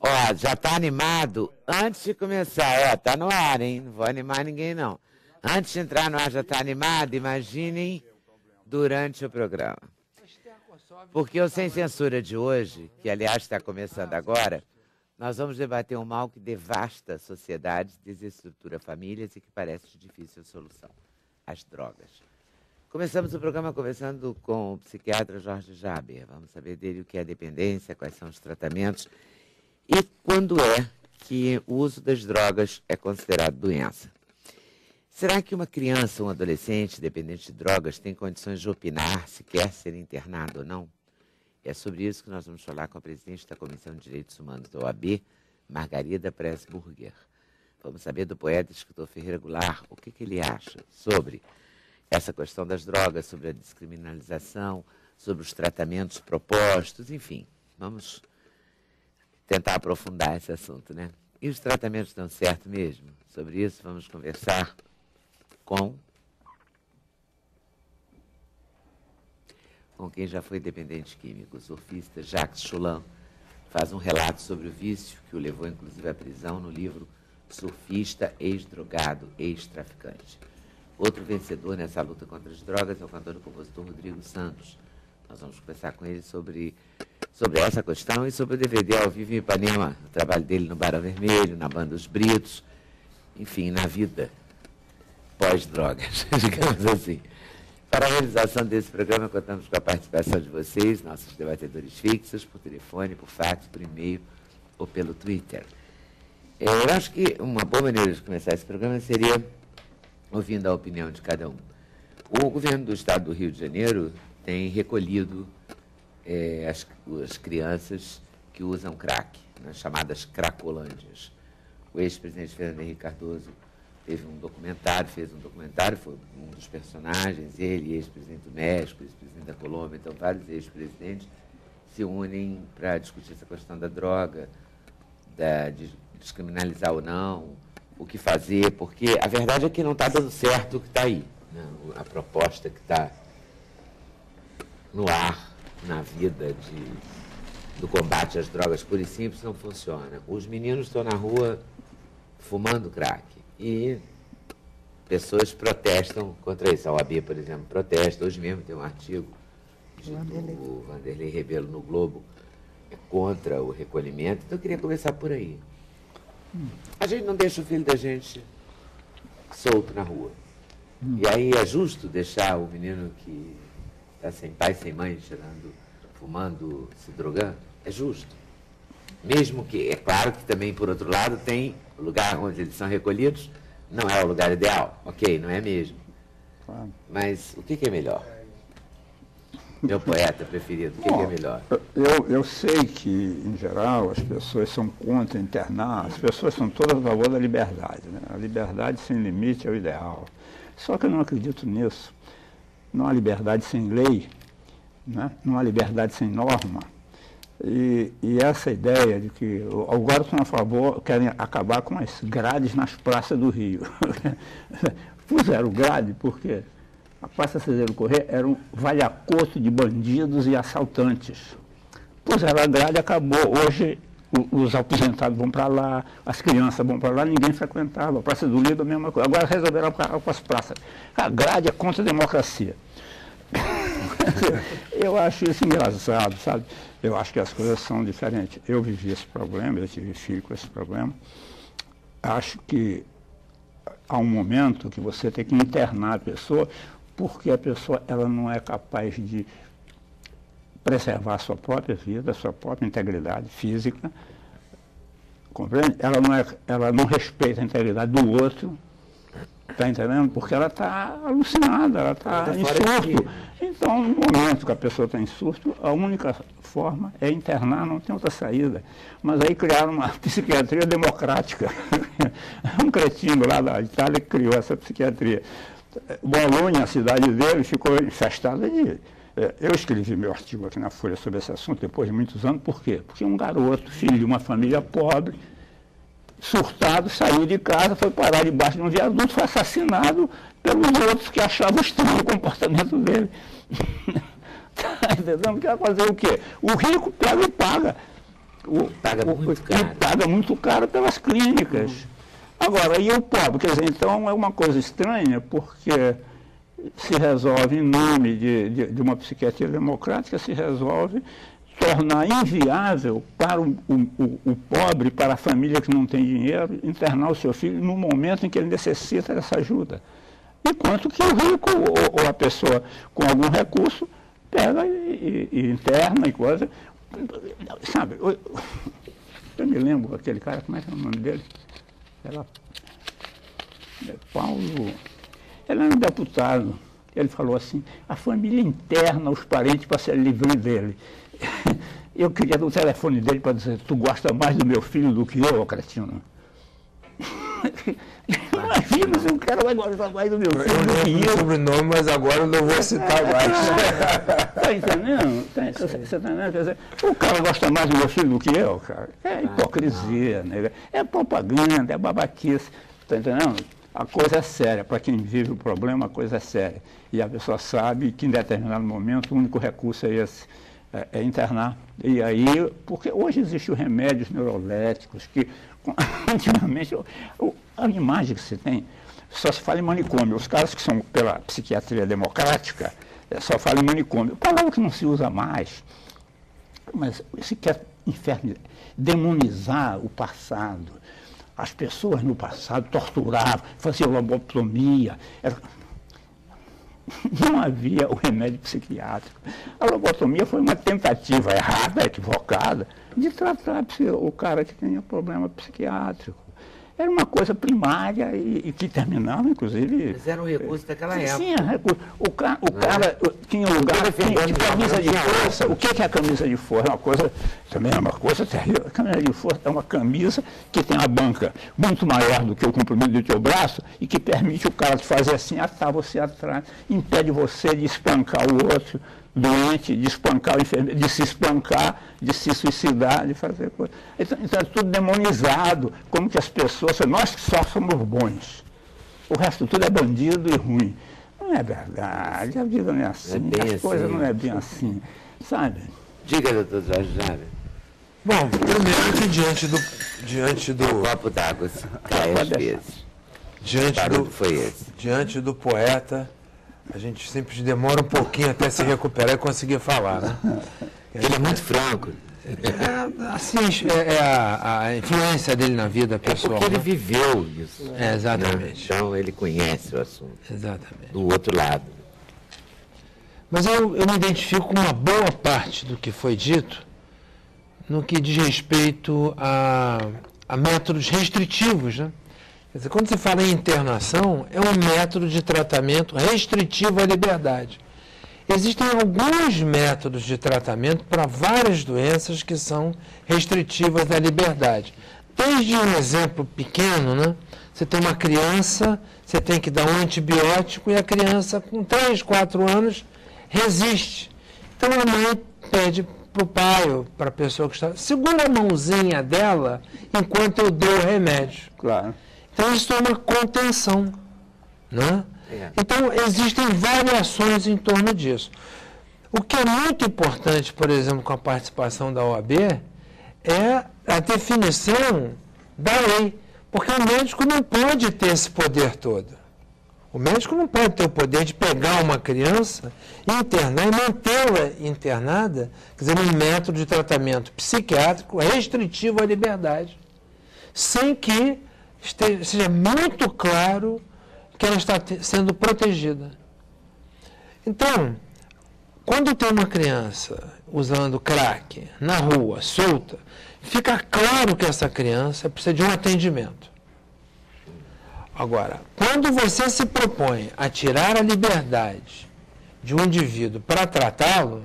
Ó, já tá animado? Antes de começar, ó, tá no ar, hein? Não vou animar ninguém, não. Antes de entrar no ar, já tá animado? Imaginem durante o programa. Porque o Sem Censura de hoje, que aliás está começando agora, nós vamos debater um mal que devasta sociedades, desestrutura famílias e que parece de difícil solução: as drogas. Começamos o programa conversando com o psiquiatra Jorge Jaber. Vamos saber dele o que é dependência, quais são os tratamentos e quando é que o uso das drogas é considerado doença. Será que uma criança ou um adolescente dependente de drogas tem condições de opinar se quer ser internado ou não? É sobre isso que nós vamos falar com a presidente da Comissão de Direitos Humanos da OAB, Margarida Pressburger. Vamos saber do poeta e escritor Ferreira Goulart o que ele acha sobre essa questão das drogas, sobre a descriminalização, sobre os tratamentos propostos, enfim. Vamos tentar aprofundar esse assunto, né? E os tratamentos dão certo mesmo? Sobre isso vamos conversar com quem já foi dependente químico, o surfista Jacques Choulan. Faz um relato sobre o vício que o levou, inclusive, à prisão no livro Surfista, Ex-Drogado, Ex-Traficante. Outro vencedor nessa luta contra as drogas é o cantor e compositor Rodrigo Santos. Nós vamos conversar com ele sobre essa questão e sobre o DVD ao vivo em Ipanema, o trabalho dele no Barão Vermelho, na banda Os Britos, enfim, na vida pós-drogas, digamos assim. Para a realização desse programa, contamos com a participação de vocês, nossos debatedores fixos, por telefone, por fax, por e-mail ou pelo Twitter. Eu acho que uma boa maneira de começar esse programa seria ouvindo a opinião de cada um. O governo do estado do Rio de Janeiro tem recolhido as crianças que usam crack, nas chamadas cracolândias. O ex-presidente Fernando Henrique Cardoso fez um documentário, foi um dos personagens, ele, ex-presidente do México, ex-presidente da Colômbia, então vários ex-presidentes se unem para discutir essa questão da droga, de descriminalizar ou não, o que fazer, porque a verdade é que não está dando certo o que está aí, né? A proposta que está no ar, na vida do combate às drogas pura e simples não funciona. Os meninos estão na rua fumando crack e pessoas protestam contra isso. A OAB, por exemplo, protesta. Hoje mesmo tem um artigo do Vanderlei Rebelo no Globo contra o recolhimento. Então eu queria começar por aí. A gente não deixa o filho da gente solto na rua. E aí é justo deixar o menino que está sem pai, sem mãe, fumando, se drogando? É justo. Mesmo que, é claro que também, por outro lado, tem o lugar onde eles são recolhidos, não é o lugar ideal. Ok, não é mesmo. Mas o que é melhor? Meu poeta preferido, o que é melhor? Eu sei que, em geral, as pessoas são contra internar, as pessoas são todas a favor da liberdade, né? A liberdade sem limite é o ideal. Só que eu não acredito nisso. Não há liberdade sem lei, né? Não há liberdade sem norma. E essa ideia de que agora estão a favor, querem acabar com as grades nas praças do Rio. Puseram grade porque a Praça Cesário Corrêa era um valhacoto de bandidos e assaltantes. Puseram a grade, acabou. Hoje os aposentados vão para lá, as crianças vão para lá, ninguém frequentava. A Praça do Lido, a mesma coisa. Agora resolveram acabar com as praças. A grade é contra a democracia. Eu acho isso engraçado, sabe? Eu acho que as coisas são diferentes. Eu vivi esse problema, eu tive filho com esse problema. Acho que há um momento que você tem que internar a pessoa, porque a pessoa ela não é capaz de preservar a sua própria vida, a sua própria integridade física. Compreende? Ela não respeita a integridade do outro. Está entendendo? Porque ela está alucinada, ela está em surto. Então, no momento que a pessoa está em surto, a única forma é internar, não tem outra saída. Mas aí criaram uma psiquiatria democrática. Um cretino lá da Itália que criou essa psiquiatria. Bolonha, a cidade dele, ficou infestada de... Eu escrevi meu artigo aqui na Folha sobre esse assunto depois de muitos anos. Por quê? Porque um garoto, filho de uma família pobre, surtado, saiu de casa, foi parar debaixo de um viaduto, foi assassinado pelos outros que achavam estranho o comportamento dele. Tá entendendo? Quer fazer o quê? O rico pega e paga. Paga muito caro. E paga muito caro pelas clínicas. Agora, e o pobre? Quer dizer, então é uma coisa estranha, porque se resolve, em nome de uma psiquiatria democrática, se resolve tornar inviável para o pobre, para a família que não tem dinheiro, internar o seu filho no momento em que ele necessita dessa ajuda. Enquanto que o rico ou a pessoa com algum recurso pega e interna e coisa. Sabe, eu me lembro aquele cara, como é que é o nome dele? Era Paulo. Ele era um deputado. Ele falou assim, a família interna os parentes para se livrar dele. Eu queria dar o telefone dele para dizer, tu gosta mais do meu filho do que eu, cretino? Imagina se o cara vai gostar mais do meu filho do que eu. Sobrenome, mas agora eu não vou citar mais. Está entendendo? Você tá entendendo? Quer dizer, o cara gosta mais do meu filho do que eu, cara. É hipocrisia, né? É propaganda, é babaquice. Está entendendo? A coisa é séria. Para quem vive o problema, a coisa é séria. E a pessoa sabe que em determinado momento o único recurso é esse. É internar. E aí, porque hoje existem remédios neuroléticos que, antigamente, a imagem que se tem, só se fala em manicômio. Os caras que são pela psiquiatria democrática, só falam em manicômio. Palavra que não se usa mais. Mas se quer demonizar o passado. As pessoas no passado torturavam, faziam lobotomia. Não havia o remédio psiquiátrico. A lobotomia foi uma tentativa errada, equivocada, de tratar o cara que tinha problema psiquiátrico. Era uma coisa primária e que terminava, inclusive... Mas era um recurso daquela época. Sim, recurso. O cara tinha um lugar de camisa de força. O que é a camisa de força? É uma coisa, também é uma coisa terrível. A camisa de força é uma camisa que tem a banca muito maior do que o comprimento do teu braço e que permite o cara te fazer assim, atar você atrás, impede você de espancar o outro doente, de espancar o enfermeiro, de se espancar, de se suicidar, de fazer coisa. Então é tudo demonizado, como que as pessoas, nós que só somos bons. O resto tudo é bandido e ruim. Não é verdade, a vida não é assim, as coisas não é bem assim, sabe? Diga, doutor Jorge Jara. Bom, primeiro que diante do Copo d'água cai às vezes. Diante do poeta, a gente sempre demora um pouquinho até se recuperar e conseguir falar, né? Ele é muito franco. A influência dele na vida pessoal. Porque ele viveu isso. Exatamente. Né? Então ele conhece o assunto. Exatamente. Do outro lado. Mas eu me identifico com uma boa parte do que foi dito no que diz respeito a métodos restritivos, né? Quer dizer, quando se fala em internação, é um método de tratamento restritivo à liberdade. Existem alguns métodos de tratamento para várias doenças que são restritivas à liberdade. Desde um exemplo pequeno, né? Você tem uma criança, você tem que dar um antibiótico e a criança com 3, 4 anos resiste. Então a mãe pede para o pai ou para a pessoa que está, segura a mãozinha dela enquanto eu dou o remédio. Claro. Então, isso é uma contenção, né? Então, existem variações em torno disso. O que é muito importante, por exemplo, com a participação da OAB, é a definição da lei. Porque o médico não pode ter esse poder todo. O médico não pode ter o poder de pegar uma criança, internar e mantê-la internada, quer dizer, num método de tratamento psiquiátrico restritivo à liberdade, sem que seja muito claro que ela está sendo protegida. Então, quando tem uma criança usando crack na rua, solta, fica claro que essa criança precisa de um atendimento. Agora, quando você se propõe a tirar a liberdade de um indivíduo para tratá-lo,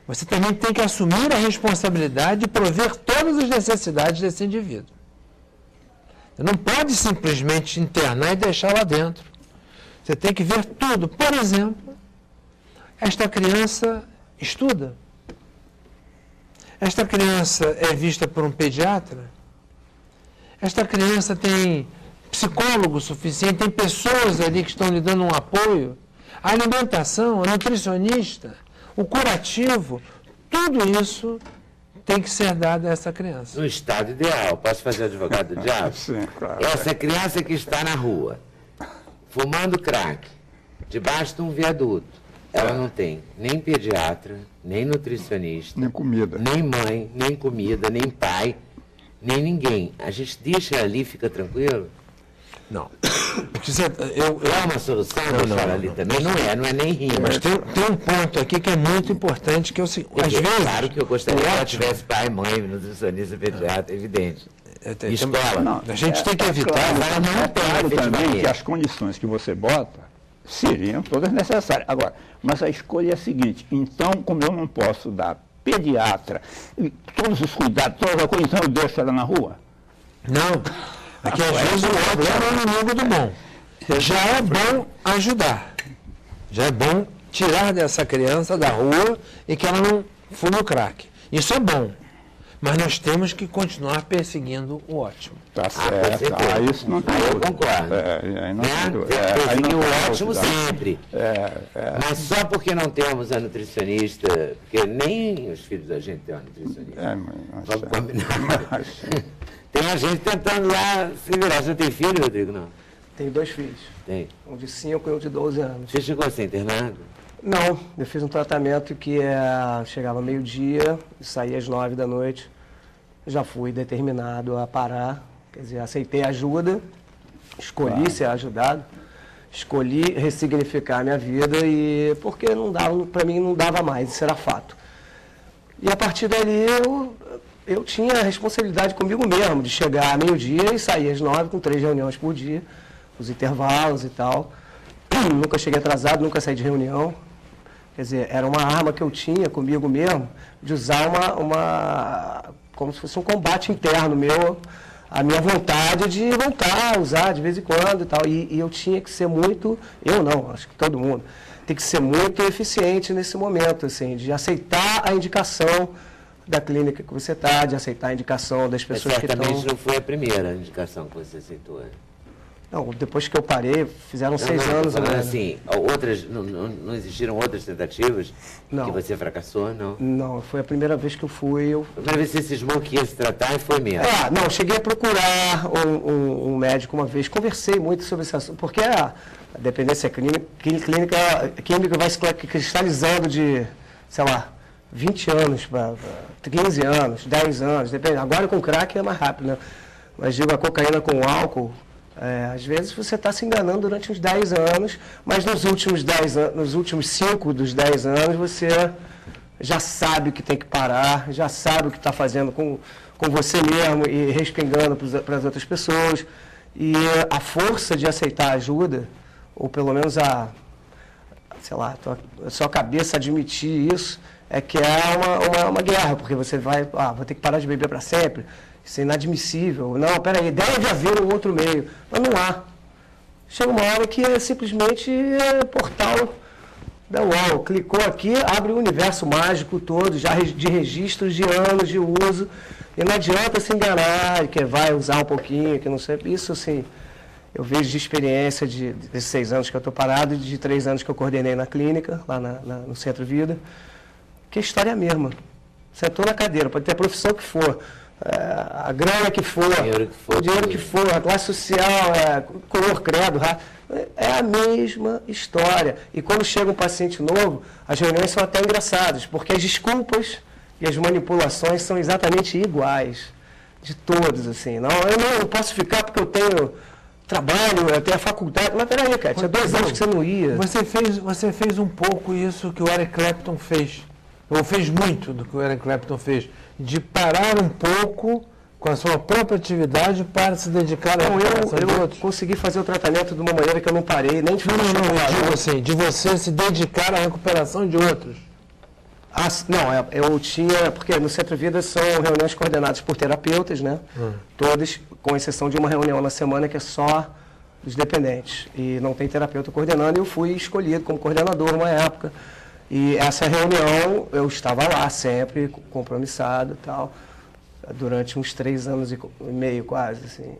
você também tem que assumir a responsabilidade de prover todas as necessidades desse indivíduo. Você não pode simplesmente internar e deixar lá dentro. Você tem que ver tudo. Por exemplo, esta criança estuda. Esta criança é vista por um pediatra. Esta criança tem psicólogo suficiente, tem pessoas ali que estão lhe dando um apoio. A alimentação, a nutricionista, o curativo, tudo isso tem que ser dada a essa criança. No estado ideal, posso fazer advogado do diabo? Sim, claro. Essa criança que está na rua, fumando crack, debaixo de um viaduto, ela não tem nem pediatra, nem nutricionista, Nem comida. nem mãe, nem comida, nem pai, nem ninguém. A gente deixa ali e fica tranquilo? Não. Porque É uma solução deixar ali também? Não é nem rima. Mas tem um ponto aqui que é muito importante, que é o seguinte, às vezes... Claro que eu gostaria que ela tivesse pai, mãe, nutricionista, pediatra, evidente. Escola. Não, a gente tem que evitar... Claro, não é tem claro também efetivamente. que as condições que você bota seriam todas necessárias. Agora, mas a escolha é a seguinte, então, como eu não posso dar pediatra, e todos os cuidados, toda a coisa, então eu deixo ela na rua? Não. Aqui, às vezes, o ótimo é o inimigo do bom. Já é bom ajudar. Já é bom tirar dessa criança da rua e que ela não fume o crack. Isso é bom. Mas nós temos que continuar perseguindo o ótimo. Tá certo. Isso não tem Aí eu dúvida. concordo. Aí não tem dúvida. Perseguir Aí não o tem ótimo dúvida. sempre. Mas só porque não temos a nutricionista, porque nem os filhos da gente têm uma nutricionista. Vamos combinar. Tem a gente tentando lá se virar. Você tem filho, Rodrigo? Não? Tenho 2 filhos, Tem. um de 5 e um de 12 anos. Você chegou a ser internado? Não, eu fiz um tratamento que chegava meio-dia e saía às 9 da noite. Já fui determinado a parar, quer dizer, aceitei ajuda, escolhi ser ajudado, escolhi ressignificar a minha vida e porque não dava, para mim não dava mais, isso era fato. E a partir dali eu tinha a responsabilidade comigo mesmo de chegar meio-dia e sair às 9 com 3 reuniões por dia, os intervalos e tal. Nunca cheguei atrasado, nunca saí de reunião. Quer dizer, era uma arma que eu tinha comigo mesmo de usar como se fosse um combate interno meu, a minha vontade de voltar a usar de vez em quando e tal. E eu tinha que ser muito, eu não, acho que todo mundo, tem que ser muito eficiente nesse momento, assim, de aceitar a indicação da clínica que você está, de aceitar a indicação das pessoas que estão... Certamente não foi a primeira indicação que você aceitou. Não, depois que eu parei, fizeram 6 anos. Falando assim, não existiram outras tentativas Não. que você fracassou, não? Não, foi a primeira vez que eu fui. A primeira vez que você cismou que ia se tratar e foi mesmo. Não, cheguei a procurar um médico uma vez, conversei muito sobre esse assunto, porque a dependência química vai se cristalizando de, sei lá, 20 anos para 15 anos, 10 anos, depende. Agora com crack é mais rápido, né? Mas digo, a cocaína com álcool, às vezes você está se enganando durante uns 10 anos, mas nos últimos 5 dos 10 anos você já sabe o que tem que parar, já sabe o que está fazendo com você mesmo e respingando para as outras pessoas. E a força de aceitar ajuda, ou pelo menos a sua cabeça admitir isso, é que é uma guerra, porque você vou ter que parar de beber para sempre. Isso é inadmissível. Não, peraí, deve haver um outro meio. Mas não há. Chega uma hora que é simplesmente portal da UOL. Clicou aqui, abre o universo mágico todo, já de registros de anos de uso. E não adianta se enganar, que vai usar um pouquinho, que não sei. Isso, assim, eu vejo de experiência desses 6 anos que eu estou parado e de 3 anos que eu coordenei na clínica, lá no Centro Vida, que a história é a mesma. Sentou na cadeira, pode ter a profissão que for, a grana que for, o dinheiro que for, a classe social, cor, credo, é a mesma história. E quando chega um paciente novo, as reuniões são até engraçadas, porque as desculpas e as manipulações são exatamente iguais, de todos, assim. Não, eu não posso ficar porque eu tenho trabalho, eu tenho a faculdade. Mas peraí, cara, tinha 2 anos que você não ia. Você fez um pouco isso que o Eric Clapton fez, ou fez muito do que o Eric Clapton fez, de parar um pouco com a sua própria atividade para se dedicar a eu consegui fazer o tratamento de uma maneira que eu não parei, nem de Não, eu digo assim, de você se dedicar à recuperação de outros. Eu tinha, porque no Centro Vida são reuniões coordenadas por terapeutas, né? Todas, com exceção de uma reunião na semana que é só dos dependentes. E não tem terapeuta coordenando, e eu fui escolhido como coordenador uma época. E essa reunião, eu estava lá sempre, compromissado e tal, durante uns 3 anos e meio quase, assim.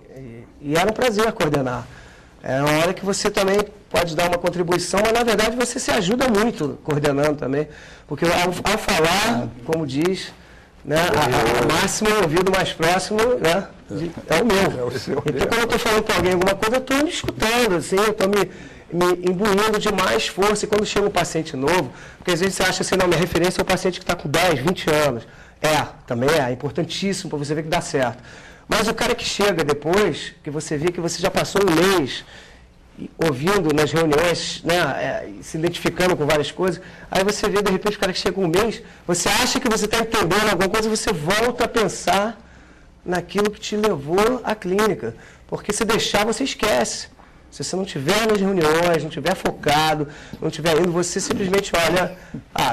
E era um prazer coordenar. É uma hora que você também pode dar uma contribuição, mas na verdade você se ajuda muito coordenando também. Porque ao falar, como diz, né? O máximo ouvido mais próximo, né? É o meu. É o seu. Então, quando eu estou falando para alguém alguma coisa, eu estou me escutando, assim, eu estou me imbuindo de mais força. E quando chega um paciente novo, porque às vezes você acha assim, não, minha referência é o paciente que está com 10, 20 anos. Também é importantíssimo para você ver que dá certo. Mas o cara que chega depois, que você vê que você já passou um mês ouvindo nas reuniões, né, se identificando com várias coisas, aí você vê, de repente, o cara que chega um mês, você acha que você está entendendo alguma coisa, você volta a pensar naquilo que te levou à clínica. Porque se deixar, você esquece. Se você não estiver nas reuniões, não estiver focado, não estiver indo, você simplesmente olha,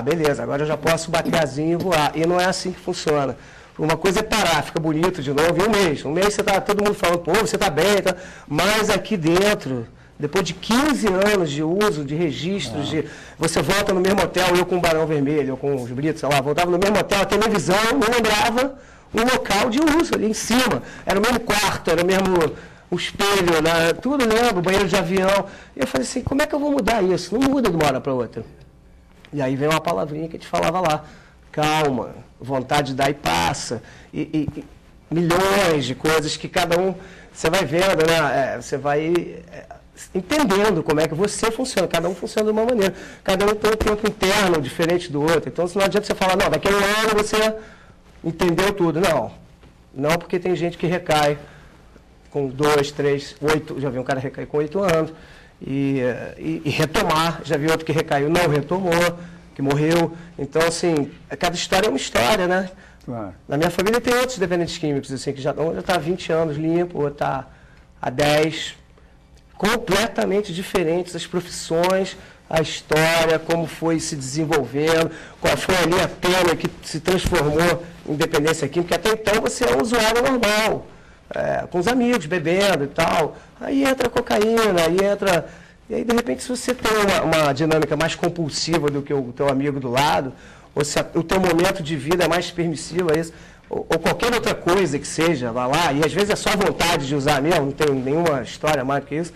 beleza, agora eu já posso bater asinha e voar. E não é assim que funciona. Uma coisa é parar, fica bonito de novo, e um mês você tá todo mundo falando, pô, você está bem, tá? Mas aqui dentro, depois de 15 anos de uso, de registros, você volta no mesmo hotel, eu com o Barão Vermelho, eu com os Britos, sei lá, voltava no mesmo hotel, a televisão, não lembrava um local de uso ali em cima. Era o mesmo quarto, era o mesmo o espelho, né? Tudo lembra, o banheiro de avião. E eu falei assim, como é que eu vou mudar isso? Não muda de uma hora para outra. E aí vem uma palavrinha que a gente falava lá, calma, vontade de dar e passa. E milhões de coisas que cada um, você vai vendo, né? Você vai entendendo como é que você funciona. Cada um funciona de uma maneira. Cada um tem um tempo interno diferente do outro. Então, não adianta você falar, não, daqui a um ano você entendeu tudo. Não, porque tem gente que recai com 2, 3, 8, já vi um cara recair com 8 anos, e retomar, já vi outro que recaiu, não retomou, que morreu. Então, assim, cada história é uma história, né? Claro. Na minha família tem outros dependentes químicos, assim, que já está há 20 anos limpo, ou está há 10, completamente diferentes as profissões, a história, como foi se desenvolvendo, qual foi a linha tênue que se transformou em dependência química, até então você é um usuário normal, com os amigos, bebendo e tal, aí entra a cocaína, e aí de repente se você tem uma dinâmica mais compulsiva do que o teu amigo do lado, ou se o teu momento de vida é mais permissivo a isso, ou qualquer outra coisa que seja, vai lá, e às vezes é só a vontade de usar mesmo, não tem nenhuma história mais do que isso,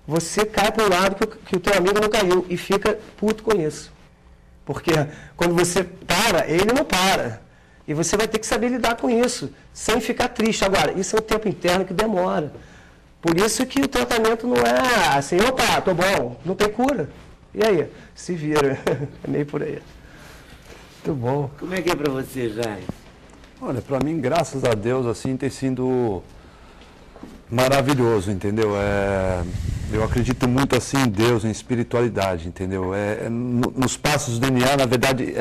você cai para um lado que o teu amigo não caiu e fica puto com isso. Porque quando você para, ele não para. E você vai ter que saber lidar com isso, sem ficar triste. Agora, isso é um tempo interno que demora. Por isso que o tratamento não é assim, opa, tô bom, não tem cura. E aí? Se vira. É meio por aí. Muito bom. Como é que é para você, Jair? Olha, para mim, graças a Deus, assim, tem sido maravilhoso, entendeu? Eu acredito muito assim em Deus, em espiritualidade, entendeu? Nos passos do DNA, na verdade,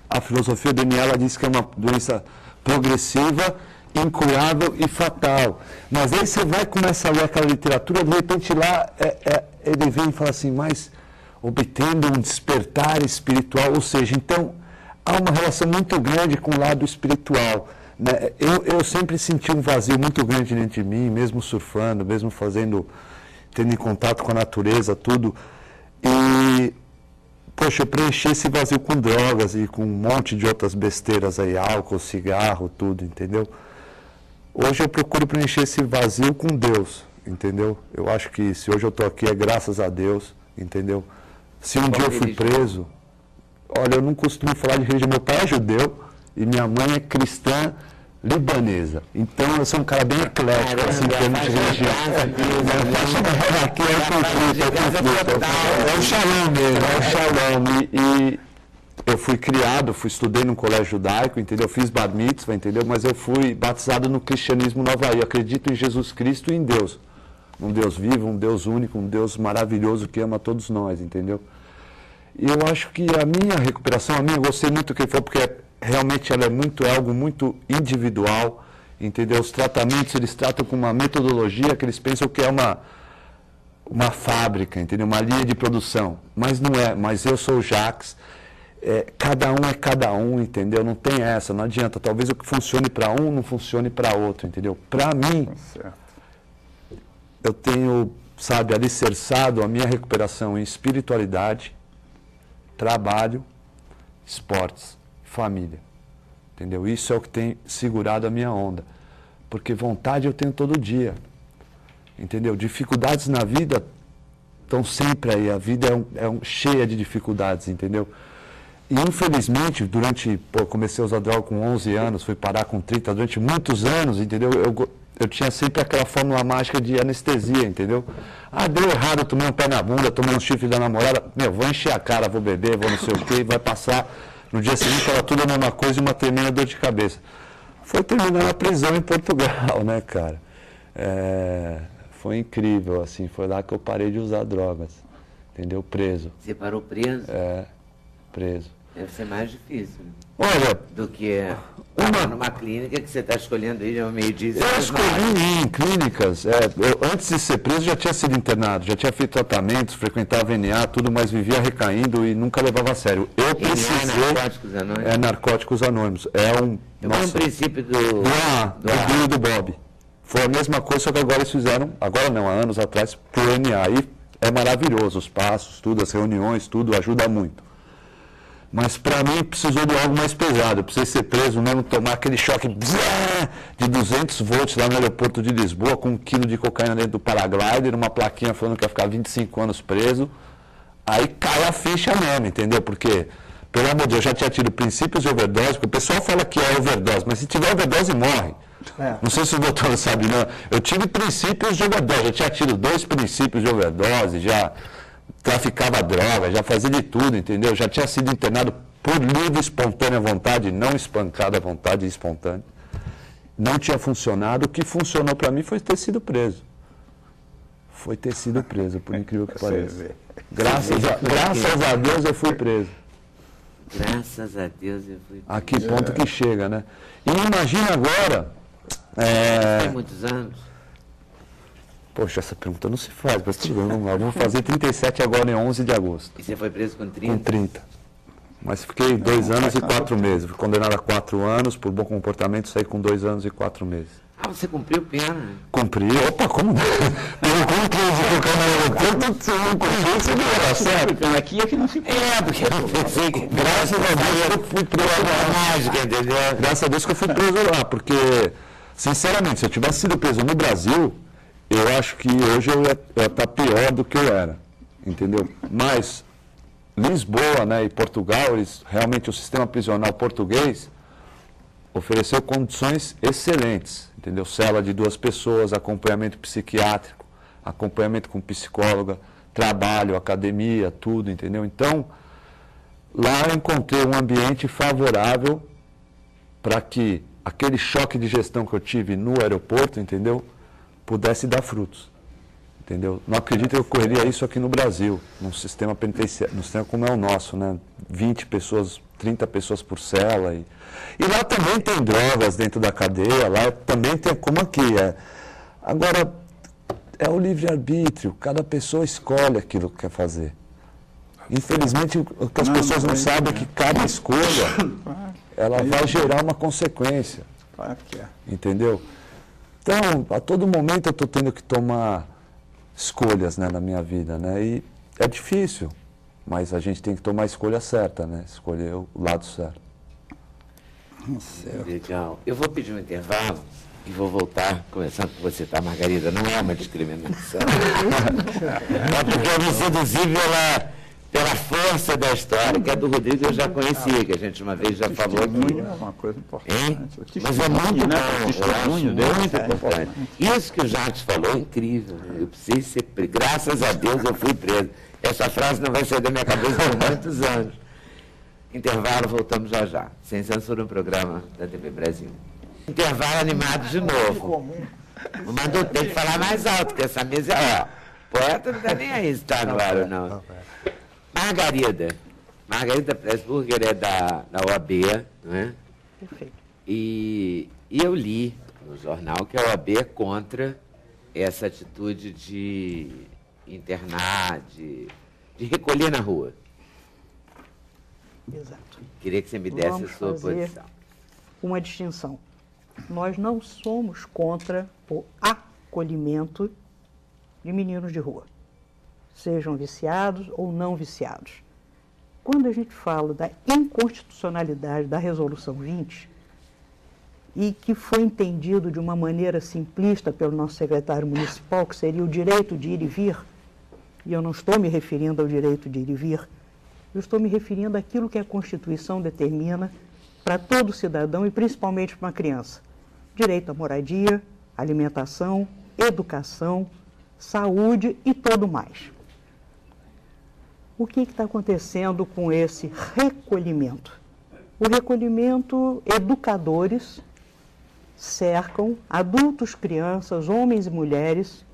a filosofia do DNA ela diz que é uma doença progressiva, incurável e fatal. Mas aí você vai começar a ler aquela literatura, de repente lá ele vem e fala assim, mas obtendo um despertar espiritual, ou seja, então há uma relação muito grande com o lado espiritual. Né? Eu sempre senti um vazio muito grande dentro de mim, mesmo surfando, mesmo tendo em contato com a natureza, tudo. E, poxa, eu preenchi esse vazio com drogas e com um monte de outras besteiras aí, álcool, cigarro, tudo, entendeu? Hoje eu procuro preencher esse vazio com Deus, entendeu? Eu acho que se hoje eu estou aqui é graças a Deus, entendeu? Se um dia eu fui preso, olha, eu não costumo falar de religião, meu pai é judeu e minha mãe é cristã libanesa. Então eu sou um cara bem eclético, assim, em termos de religião. Aqui é o conflito, é o shalom mesmo, é o shalom. E eu fui criado, estudei num colégio judaico, entendeu? Fiz bar mitzvah, entendeu? Mas eu fui batizado no cristianismo no Havaí. Eu acredito em Jesus Cristo e em Deus. Um Deus vivo, um Deus único, um Deus maravilhoso que ama todos nós, entendeu? E eu acho que a minha recuperação, eu gostei muito do que ele falou, porque realmente ela é algo muito individual, entendeu? Os tratamentos, eles tratam com uma metodologia que eles pensam que é uma fábrica, entendeu? Uma linha de produção. Mas não é, mas eu sou o Jacques, cada um é cada um, entendeu? Não tem essa, não adianta. Talvez o que funcione para um não funcione para outro, entendeu? Para mim, eu tenho, sabe, alicerçado a minha recuperação em espiritualidade, trabalho, esportes, família, entendeu? Isso é o que tem segurado a minha onda, porque vontade eu tenho todo dia, entendeu? Dificuldades na vida estão sempre aí, a vida cheia de dificuldades, entendeu? E, infelizmente, comecei a usar droga com 11 anos, fui parar com 30, durante muitos anos, entendeu? Eu tinha sempre aquela fórmula mágica de anestesia, entendeu? Ah, deu errado, eu tomei um pé na bunda, tomei um chifre da namorada, vou encher a cara, vou beber, vou não sei o quê, vai passar. No dia seguinte era tudo a mesma coisa e uma tremenda dor de cabeça. Foi terminar na prisão em Portugal, né, cara? Foi incrível, assim, foi lá que eu parei de usar drogas, entendeu? Preso. Você parou preso? Preso. Deve ser mais difícil, né? Olha, Do que numa clínica que você está escolhendo aí ao meio-dia. Eu escolhi em clínicas. Antes de ser preso, já tinha sido internado, já tinha feito tratamentos, frequentava NA, tudo, mas vivia recaindo e nunca levava a sério. Eu precisei. Narcóticos Anônimos? Narcóticos Anônimos. Um princípio do Bill e do Bob. Foi a mesma coisa, só que agora eles fizeram, agora não, há anos atrás, pro NA. E é maravilhoso, os passos, tudo, as reuniões, tudo, ajuda muito. Mas para mim precisou de algo mais pesado. Eu precisei ser preso mesmo, tomar aquele choque de 200 volts lá no aeroporto de Lisboa, com 1 quilo de cocaína dentro do paraglider, uma plaquinha falando que ia ficar 25 anos preso. Aí cai a ficha mesmo, entendeu? Porque, pelo amor de Deus, eu já tinha tido princípios de overdose, porque o pessoal fala que é overdose, mas se tiver overdose, morre. Não sei se o doutor sabe, não. Eu tive princípios de overdose, eu tinha tido 2 princípios de overdose, já traficava droga, já fazia de tudo, entendeu? Já tinha sido internado por livre e espontânea vontade, não espancada à vontade espontânea. Não tinha funcionado. O que funcionou para mim foi ter sido preso. Foi ter sido preso, por incrível que pareça. Graças a Deus eu fui preso. Graças a Deus eu fui preso. A que ponto que chega, né? E imagina agora... Tem muitos anos? Poxa, essa pergunta não se faz, mas tudo bem, eu vou fazer 37 agora em 11 de agosto. E você foi preso com 30? Com 30. Mas fiquei 2 anos e 4 meses. Fui condenado a 4 anos por bom comportamento, saí com 2 anos e 4 meses. Ah, você cumpriu pena? Cumpri. Opa, como? Pelo concurso que o cara no aeroporto, se não cumpriu, você não era certo. Aqui é que não se Porque eu pensei que... Graças a Deus eu fui preso lá. Graças a Deus que eu fui preso lá, porque, sinceramente, se eu tivesse sido preso no Brasil, eu acho que hoje eu ia estar pior do que eu era, entendeu? Mas Lisboa, né, e Portugal, realmente o sistema prisional português ofereceu condições excelentes, entendeu? Cela de 2 pessoas, acompanhamento psiquiátrico, acompanhamento com psicóloga, trabalho, academia, tudo, entendeu? Então, lá eu encontrei um ambiente favorável para que aquele choque de gestão que eu tive no aeroporto, entendeu? Pudesse dar frutos, entendeu? Não acredito que ocorreria isso aqui no Brasil, num sistema penitenciário, num sistema como é o nosso, né? 20 pessoas, 30 pessoas por cela. E lá também tem drogas dentro da cadeia, lá também tem, como aqui. Agora, é o livre-arbítrio, cada pessoa escolhe aquilo que quer fazer. Infelizmente, o que as pessoas não sabem é que cada escolha, ela vai gerar uma consequência, entendeu? Então, a todo momento eu estou tendo que tomar escolhas, né, na minha vida, né? E é difícil, mas a gente tem que tomar a escolha certa, né? Escolher o lado certo. Legal. Eu vou pedir um intervalo e vou voltar conversando com você, tá, Margarida? Não é uma discriminação. É porque eu me seduzi pela força da história, que é do Rodrigo eu já conhecia, que a gente uma vez já falou aqui. É uma coisa importante. Mas é muito bom, eu acho muito importante. Isso que o Jacques falou é incrível. Eu precisei ser preso. Graças a Deus eu fui preso. Essa frase não vai sair da minha cabeça por muitos anos. Intervalo, voltamos já já. Sem censura, um programa da TV Brasil. Intervalo animado de novo. Mas não tem que falar mais alto, porque essa mesa é, poeta não está nem aí se está no ar ou não. Margarida Pressburger é da OAB, não é? Perfeito. E eu li no jornal que a OAB é contra essa atitude de internar, de recolher na rua. Exato. Queria que você me desse Vamos a sua fazer posição. uma distinção. Nós não somos contra o acolhimento de meninos de rua, sejam viciados ou não viciados. Quando a gente fala da inconstitucionalidade da Resolução 20, e que foi entendido de uma maneira simplista pelo nosso secretário municipal, que seria o direito de ir e vir, e eu não estou me referindo ao direito de ir e vir, Eu estou me referindo àquilo que a Constituição determina para todo cidadão e principalmente para uma criança. Direito à moradia, alimentação, educação, saúde e tudo mais. O que está acontecendo com esse recolhimento? O recolhimento, educadores cercam adultos, crianças, homens e mulheres,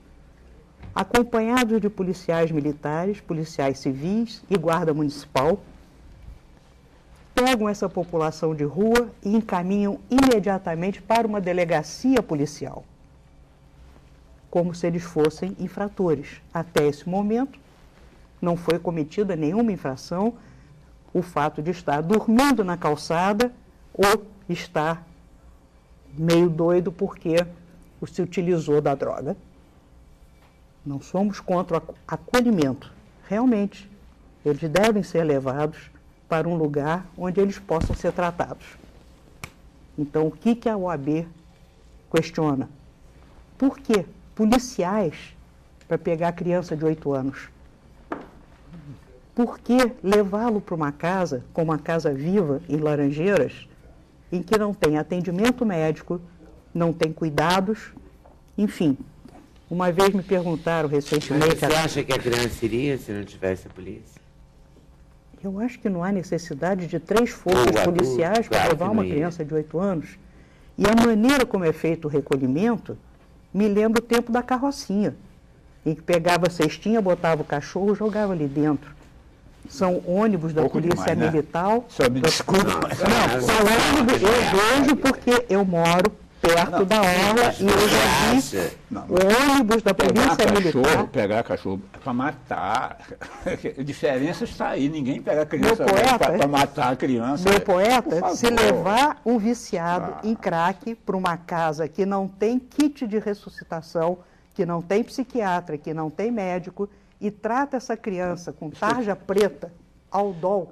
acompanhados de policiais militares, policiais civis e guarda municipal, pegam essa população de rua e encaminham imediatamente para uma delegacia policial, como se eles fossem infratores. Até esse momento, não foi cometida nenhuma infração, o fato de estar dormindo na calçada ou estar meio doido porque se utilizou da droga. Não somos contra o acolhimento. Realmente, eles devem ser levados para um lugar onde eles possam ser tratados. Então, o que a OAB questiona? Por que policiais para pegar criança de 8 anos? Por que levá-lo para uma casa, como a Casa Viva, em Laranjeiras, em que não tem atendimento médico, não tem cuidados, enfim. Uma vez me perguntaram recentemente... Mas você acha que a criança iria se não tivesse a polícia? Eu acho que não há necessidade de 3 forças policiais para levar uma criança de 8 anos. E a maneira como é feito o recolhimento me lembra o tempo da carrocinha, em que pegava a cestinha, botava o cachorro e jogava ali dentro. São ônibus da Polícia Militar. Só me desculpa. Não, são ônibus, eu vejo porque eu moro perto da orla e eu já vi o ônibus da Polícia Militar. Pegar cachorro para matar. A diferença está aí, ninguém pega a criança para matar a criança. Meu poeta, se levar um viciado em crack para uma casa que não tem kit de ressuscitação, que não tem psiquiatra, que não tem médico, e trata essa criança com tarja preta, Aldol,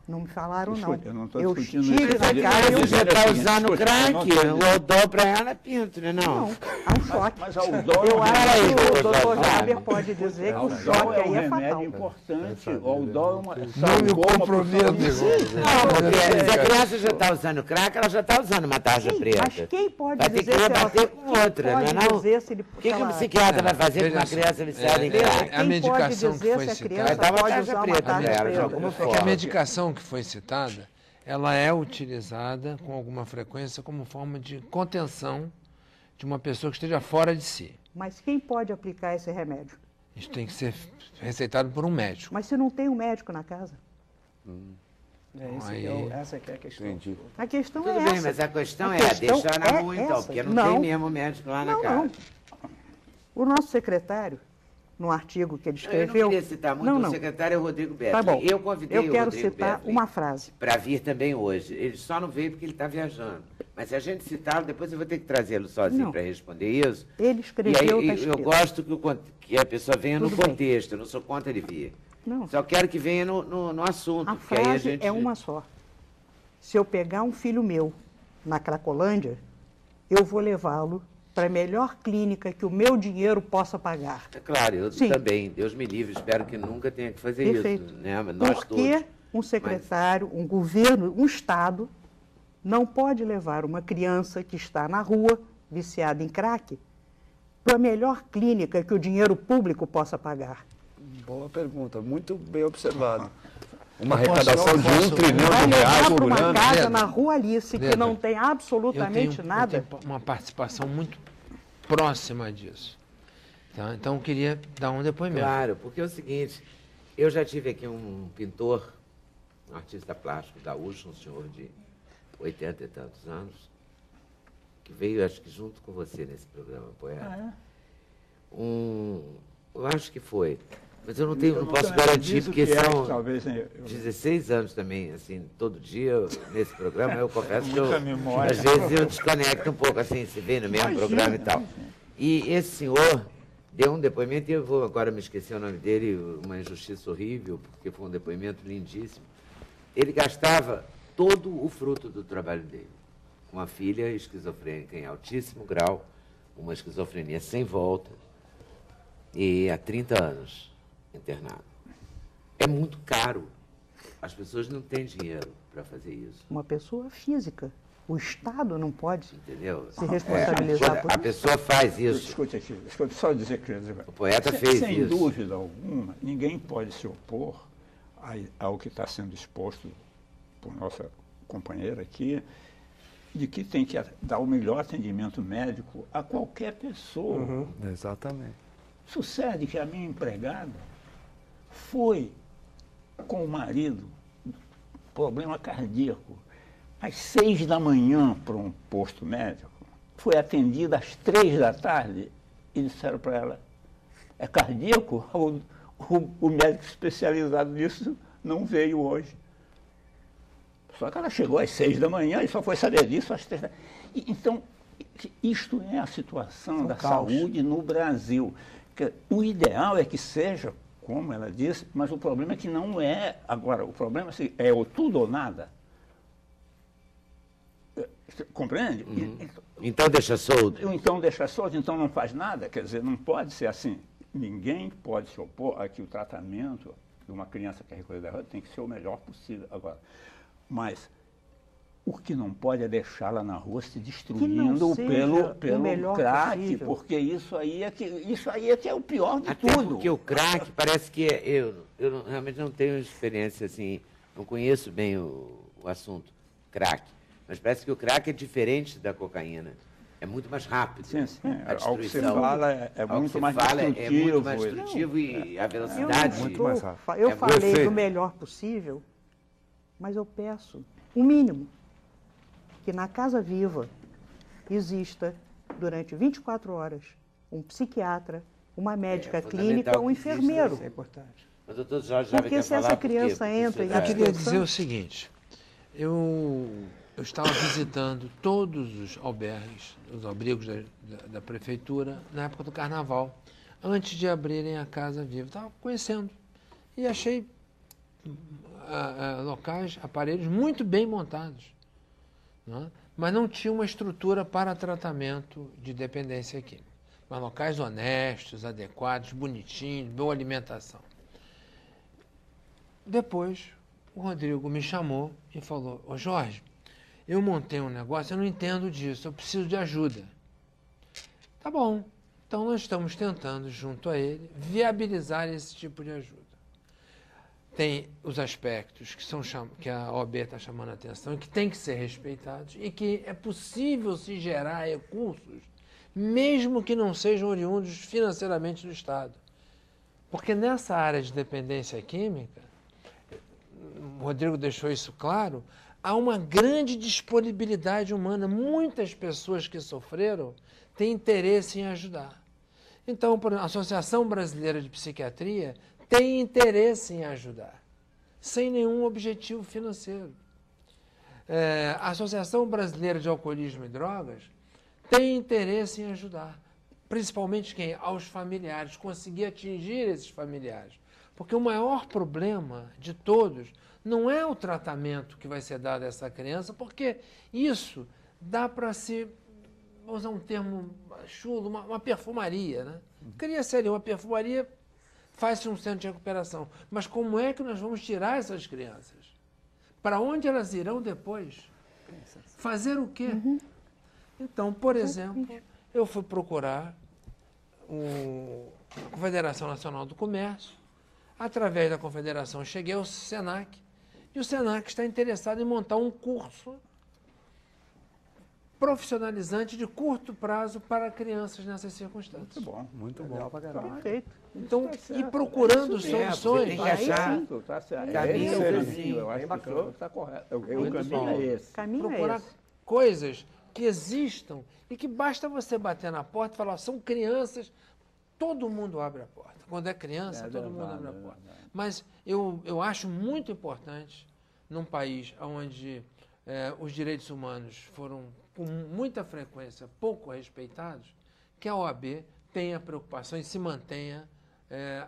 não me falaram, Escuta, não. Eu estive na Mas casa... você está usando crack, o Aldol para ela é pinto, né? Não, é um choque. Mas Aldol Eu acho que o doutor doutor Jaber Jaber pode dizer que o Aldol choque aí é remédio fatal. importante. O Aldol é uma... Não me comprometo. Não, porque se a criança já está usando crack, ela já está usando uma tarja preta. Mas quem pode Vai ter dizer que se ela... rebater com outra, não é não? O que um psiquiatra vai fazer com uma criança viciada em crack? A medicação que foi se a citada... criança Vai dar uma pode tarja usar uma preta tarja nela, de preta? alguma Porque a forma. medicação que foi citada, ela é utilizada com alguma frequência como forma de contenção de uma pessoa que esteja fora de si. Mas quem pode aplicar esse remédio? Isso tem que ser receitado por um médico. Mas se não tem um médico na casa? Essa aqui é a questão. Entendi. A questão Tudo é bem, essa. mas a questão A é questão deixar na é rua, então, essa. porque não, Não. tem mesmo médico lá na Não, casa. não. O nosso secretário, no artigo que ele Eu não escreveu... queria citar muito, o secretário é o Rodrigo Beto. Tá bom. Eu convidei Eu o quero Rodrigo citar Beto uma frase. para vir também hoje. Ele só não veio porque ele está viajando. Mas se a gente citá-lo, depois eu vou ter que trazê-lo sozinho Não. para responder isso. Ele escreveu, E aí tá eu escrito. gosto que a pessoa venha no Tudo bem. contexto. Eu não sou contra ele vir. Não. Só quero que venha no assunto. A porque aí a frase gente... é uma só. Se eu pegar um filho meu na Cracolândia, eu vou levá-lo para a melhor clínica que o meu dinheiro possa pagar. É claro, eu Sim. também. Deus me livre, espero que nunca tenha que fazer Perfeito. isso. Né? Mas nós Por que todos. um secretário, um governo, um Estado não pode levar uma criança que está na rua, viciada em crack, para a melhor clínica que o dinheiro público possa pagar? Boa pergunta, muito bem observado. Uma arrecadação de R$1 trilhão Vai levar por para uma ano. casa Leda, na Rua Alice, que Leda, não tem absolutamente nada. Eu tenho uma participação muito próxima disso. Tá? Então eu queria dar um depoimento. Claro, porque é o seguinte, eu já tive aqui um pintor, um artista plástico gaúcho, um senhor de 80 e tantos anos, que veio, acho que junto com você nesse programa, poeta. Eu acho que foi, mas eu não tenho, não posso garantir, porque são talvez, 16 anos também, assim, todo dia nesse programa, eu confesso que Muita memória. às vezes eu desconecto um pouco, assim, se vê no mesmo programa e tal. E esse senhor deu um depoimento, e eu vou agora me esquecer o nome dele, uma injustiça horrível, porque foi um depoimento lindíssimo. Ele gastava todo o fruto do trabalho dele. Uma filha esquizofrênica em altíssimo grau, uma esquizofrenia sem volta, e há 30 anos internado. É muito caro As pessoas não têm dinheiro para fazer isso. Uma pessoa física. O Estado não pode Entendeu? se responsabilizar por A isso. pessoa faz isso. Escute aqui, só dizer que O poeta fez sem isso. dúvida alguma, ninguém pode se opor ao que está sendo exposto por nossa companheira aqui, de que tem que dar o melhor atendimento médico a qualquer pessoa. Exatamente. Sucede que a minha empregada foi com o marido, problema cardíaco, às 6 da manhã para um posto médico, foi atendida às 3 da tarde e disseram para ela, é cardíaco? O médico especializado nisso não veio hoje. Só que ela chegou às 6 da manhã e só foi saber disso às 3 da tarde. Então, isto é a situação da saúde no Brasil. O ideal é que seja, como ela disse, mas o problema é que não é. Agora, o problema é o tudo ou nada. Compreende? Então deixa solto. Então deixa solto, então não faz nada. Quer dizer, não pode ser assim. Ninguém pode se opor a que o tratamento de uma criança que é recolhida da rua tem que ser o melhor possível. Agora, mas o que não pode é deixá-la na rua se destruindo pelo crack, porque isso aí é que é o pior de Até tudo. porque o crack parece que eu realmente não tenho experiência assim, não conheço bem o assunto crack, mas parece que o crack é diferente da cocaína. É muito mais rápido. Sim. A Ao que você fala é muito mais destrutivo. É muito mais destrutivo e a velocidade... muito mais rápido. Eu falei perfeito. do melhor possível, mas eu peço o mínimo, que na Casa Viva exista, durante 24 horas, um psiquiatra, uma médica clínica, um enfermeiro. Isso é importante. O doutor Jorge já Porque se essa criança entra em Eu queria abstenção... dizer o seguinte, eu estava visitando todos os albergues, os abrigos da prefeitura, na época do carnaval, antes de abrirem a Casa Viva. Estava conhecendo e achei locais, aparelhos muito bem montados, né? Mas não tinha uma estrutura para tratamento de dependência química. Mas locais honestos, adequados, bonitinhos, boa alimentação. Depois, o Rodrigo me chamou e falou, ô Jorge, eu montei um negócio, eu não entendo disso, eu preciso de ajuda. Tá bom, então nós estamos tentando, junto a ele, viabilizar esse tipo de ajuda. Tem os aspectos que a OAB está chamando a atenção e que tem que ser respeitados e que é possível se gerar recursos, mesmo que não sejam oriundos financeiramente do Estado. Porque nessa área de dependência química, o Rodrigo deixou isso claro, há uma grande disponibilidade humana. Muitas pessoas que sofreram têm interesse em ajudar. Então, a Associação Brasileira de Psiquiatria tem interesse em ajudar, sem nenhum objetivo financeiro. A Associação Brasileira de Alcoolismo e Drogas tem interesse em ajudar, principalmente quem? Aos familiares, conseguir atingir esses familiares. Porque o maior problema de todos não é o tratamento que vai ser dado a essa criança, porque isso dá para se, vamos usar um termo chulo, uma perfumaria, né? Queria ser uma perfumaria, faz-se um centro de recuperação. Mas como é que nós vamos tirar essas crianças? Para onde elas irão depois? Fazer o quê? Então, por exemplo, eu fui procurar a Confederação Nacional do Comércio. Através da Confederação, cheguei ao SENAC. E o SENAC está interessado em montar um curso profissionalizante de curto prazo para crianças nessas circunstâncias. Muito bom. Muito bom. Perfeito. Então, e procurando soluções. tem que achar Tá certo. caminho, Esse é o assim, caminho, eu acho que o está correto. O Muito caminho bom. é esse. O caminho é Procurar esse. coisas que existam e que basta você bater na porta e falar, são crianças, todo mundo abre a porta. Quando é criança, todo mundo abre a porta. Mas eu acho muito importante, num país onde os direitos humanos foram, com muita frequência, pouco respeitados, que a OAB tenha preocupação e se mantenha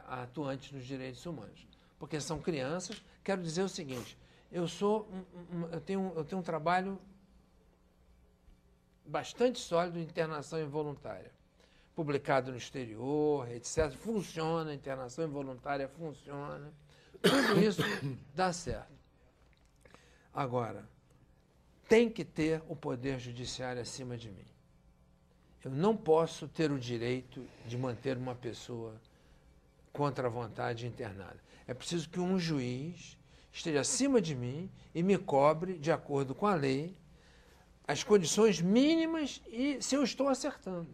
atuante nos direitos humanos. Porque são crianças. Quero dizer o seguinte, eu tenho um trabalho bastante sólido de internação involuntária, publicado no exterior, etc. Funciona, a internação involuntária funciona. Tudo isso dá certo. Agora, tem que ter o poder judiciário acima de mim. Eu não posso ter o direito de manter uma pessoa contra a vontade internada. É preciso que um juiz esteja acima de mim e me cobre, de acordo com a lei, as condições mínimas e se eu estou acertando.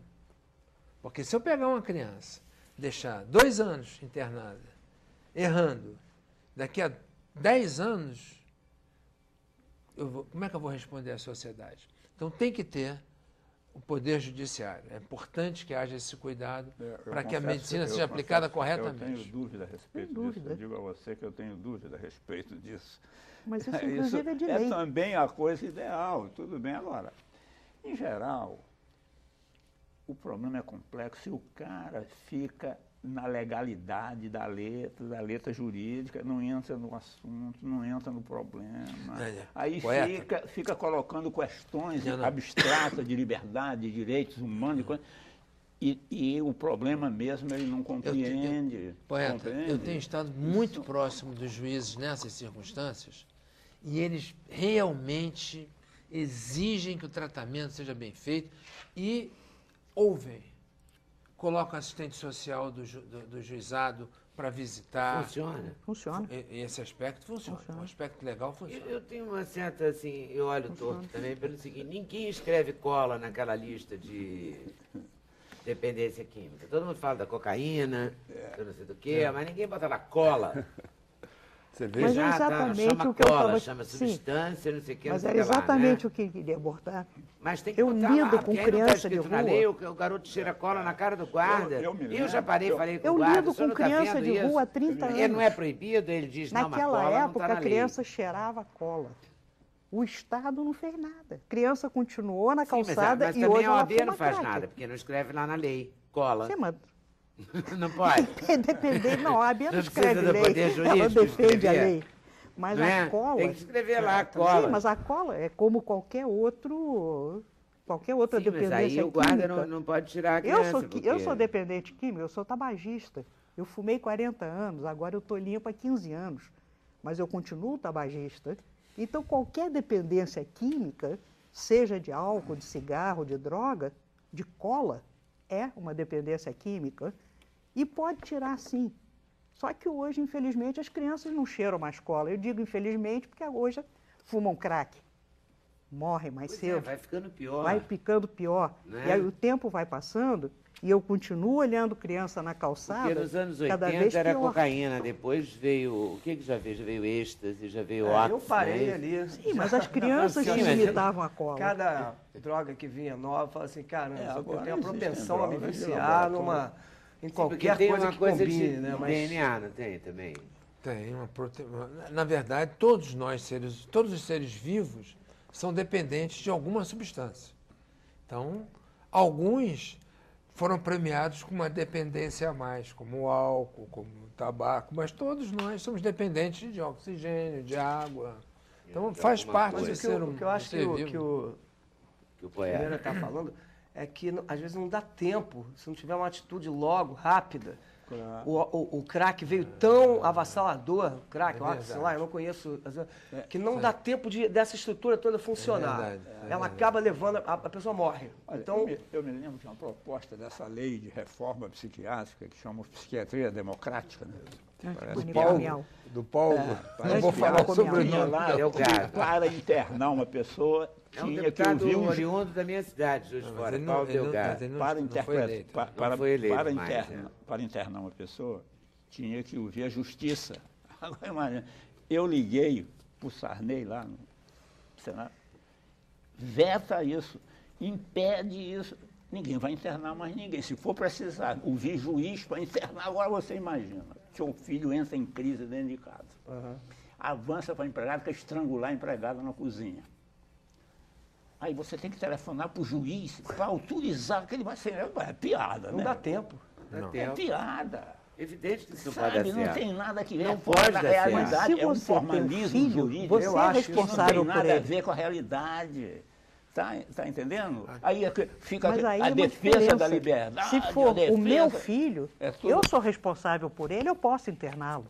Porque se eu pegar uma criança, deixar 2 anos internada, errando, daqui a 10 anos, como é que eu vou responder à sociedade? Então tem que ter o poder judiciário. É importante que haja esse cuidado para que a medicina seja aplicada corretamente. Eu tenho dúvida a respeito disso. Eu digo a você que eu tenho dúvida a respeito disso. Mas isso, inclusive, é de lei. É também a coisa ideal, tudo bem. Agora, em geral, o problema é complexo e o cara fica na legalidade da letra jurídica, não entra no assunto, não entra no problema. Aí fica colocando questões abstratas de liberdade, de direitos humanos, e o problema mesmo ele não compreende. Poeta, eu tenho estado muito próximo dos juízes nessas circunstâncias e eles realmente exigem que o tratamento seja bem feito e ouvem. Coloca assistente social do juizado para visitar. Funciona. Funciona. Esse aspecto funciona. O aspecto legal funciona. Eu tenho uma certa, assim, eu olho torto também pelo seguinte, ninguém escreve cola naquela lista de dependência química. Todo mundo fala da cocaína, eu não sei do que, mas ninguém bota lá cola. Você vê? Mas é exatamente chama o que eu cola, estava... chama substância, não sei o que. Mas não sei era o que lá, exatamente né? o que eu queria abordar. Mas tem que Eu botar lido lá, com porque aí criança não tá escrito de na rua. lei, o garoto cheira cola na cara do guarda. Eu já parei e falei com Eu o guarda, lido o senhor com não tá criança vendo de isso? rua há 30 anos. Ele não é proibido, ele diz, não, mas Naquela cola época, não tá na a lei. criança cheirava cola. O Estado não fez nada. A criança continuou na Sim, calçada mas e também hoje a ela OAB fuma não faz crack. nada, porque não escreve lá na lei. Cola. Sim, mas Não pode. depender, não, a ABIA não Não escreve precisa do lei, poder ela jurídico defende a escrever. lei. Mas Não a é? cola... Tem que escrever lá a cola. Sim, mas a cola é como qualquer outra Sim, mas dependência aí o guarda química. não pode tirar a criança. Eu sou dependente químico, eu sou tabagista. Eu fumei 40 anos, agora eu estou limpo há 15 anos. Mas eu continuo tabagista. Então, qualquer dependência química, seja de álcool, de cigarro, de droga, de cola, é uma dependência química e pode tirar sim. Só que hoje, infelizmente, as crianças não cheiram mais cola. Eu digo infelizmente porque hoje fumam crack. Morrem mais cedo. Vai ficando pior. Vai ficando pior. Né? E aí o tempo vai passando e eu continuo olhando criança na calçada. Porque nos anos cada 80 vez era pior. cocaína, depois veio... O que já veio? Já veio êxtase, já veio Eu óxido. parei né? ali. Sim, mas as crianças Sim, que mas- imitavam a cola. Cada droga que vinha nova, eu falo assim, caramba, eu agora tenho a existem propensão a me drogas de viciar laboratório. em Porque qualquer tem coisa uma que coisa combine, de né? Mas DNA, não tem também? Tem uma Na verdade, todos os seres vivos são dependentes de alguma substância. Então, alguns foram premiados com uma dependência a mais, como o álcool, como o tabaco, mas todos nós somos dependentes de oxigênio, de água. Então, De faz alguma parte coisa. de mas ser o que eu acho que o Que o Pereira poeta... está falando é que às vezes não dá tempo, se não tiver uma atitude logo, rápida. O crack veio tão avassalador, o crack, sei lá, eu não conheço, que não dá tempo dessa estrutura toda funcionar. É verdade. Ela acaba levando, a pessoa morre. Olha, Então, eu me lembro de uma proposta dessa lei de reforma psiquiátrica que chama Psiquiatria Democrática, né? Antimanicomial. Do Paulo. Não Não vou falar sobre o tinha nome. lá Delgado. para internar uma pessoa, É um tinha que deputado ouvir oriundo da minha cidade, Juiz de Mas Fora, ele Paulo não- ele não- Delgado. mas ele não- para não foi interpretar, eleito. Não foi eleito para, mais, para internar uma pessoa, tinha que ouvir a justiça. Agora, imagina, eu liguei para o Sarney lá no Senado, veta isso, impede isso, ninguém vai internar mais ninguém. Se for precisar ouvir juiz para internar, agora você imagina, seu filho entra em crise dentro de casa. Avança para a empregada, quer estrangular a empregada na cozinha. Aí você tem que telefonar para o juiz para autorizar que ele vai ser. É piada, não né? dá tempo. Dá É tempo. piada. Evidente que isso não Sabe, pode dar não certo. tem nada que ver. Não é pode fora da dar certo. realidade, Mas se é um você tem um formalismo filho, jurídico. você Eu é acho que isso responsável não por tem nada a ele. ver com a realidade. Tá entendendo? Aí fica Mas aí a é uma defesa diferença. da liberdade. Se for a defesa, o meu filho, é tudo- eu sou responsável por ele, eu posso interná-lo.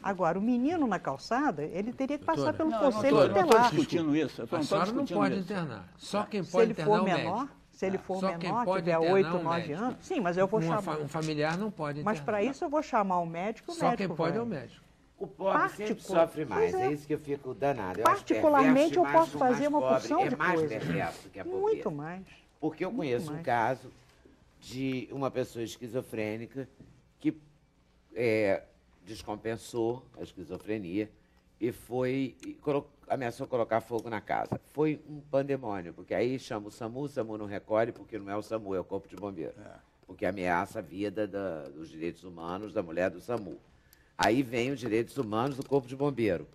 Agora, o menino na calçada, ele teria que passar pelo Não, eu conselho não estou tutelar. discutindo isso. A senhora não pode internar. Só quem Se pode ele internar é for o menor, médico. se ele for Só quem menor, pode tiver internar 8, é o 9 médico. anos, sim, mas eu vou chamar. Um familiar não pode internar. Mas para isso eu vou chamar o médico, o Só médico quem pode é vai. o médico. O pobre sempre Particular- sofre mais, Pois é. é isso que eu fico danado. Eu acho Particularmente, perverso eu demais posso que o mais fazer uma pobre porção de é mais coisas. perverso que a pobreza. Muito mais. Porque eu conheço um mais. caso de uma pessoa esquizofrênica que descompensou a esquizofrenia e ameaçou colocar fogo na casa. Foi um pandemônio, porque aí chama o SAMU não recolhe, porque não é o SAMU, é o Corpo de Bombeiro. Porque ameaça a vida dos direitos humanos da mulher do SAMU. Aí vem os direitos humanos do Corpo de Bombeiro.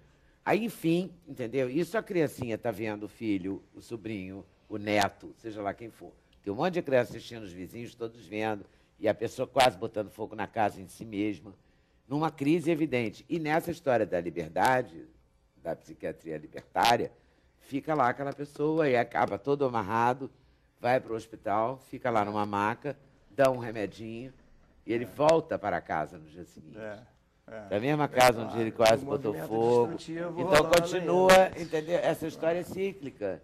Aí, enfim, entendeu? Isso a criancinha está vendo o filho, o sobrinho, o neto, seja lá quem for. Tem um monte de criança assistindo, os vizinhos todos vendo, e a pessoa quase botando fogo na casa em si mesma, numa crise evidente. E nessa história da liberdade, da psiquiatria libertária, fica lá aquela pessoa e acaba todo amarrado, vai para o hospital, fica lá numa maca, dá um remedinho, e ele volta para casa no dia seguinte. Da mesma casa onde ele quase botou fogo. Então continua, entendeu? Essa história é cíclica,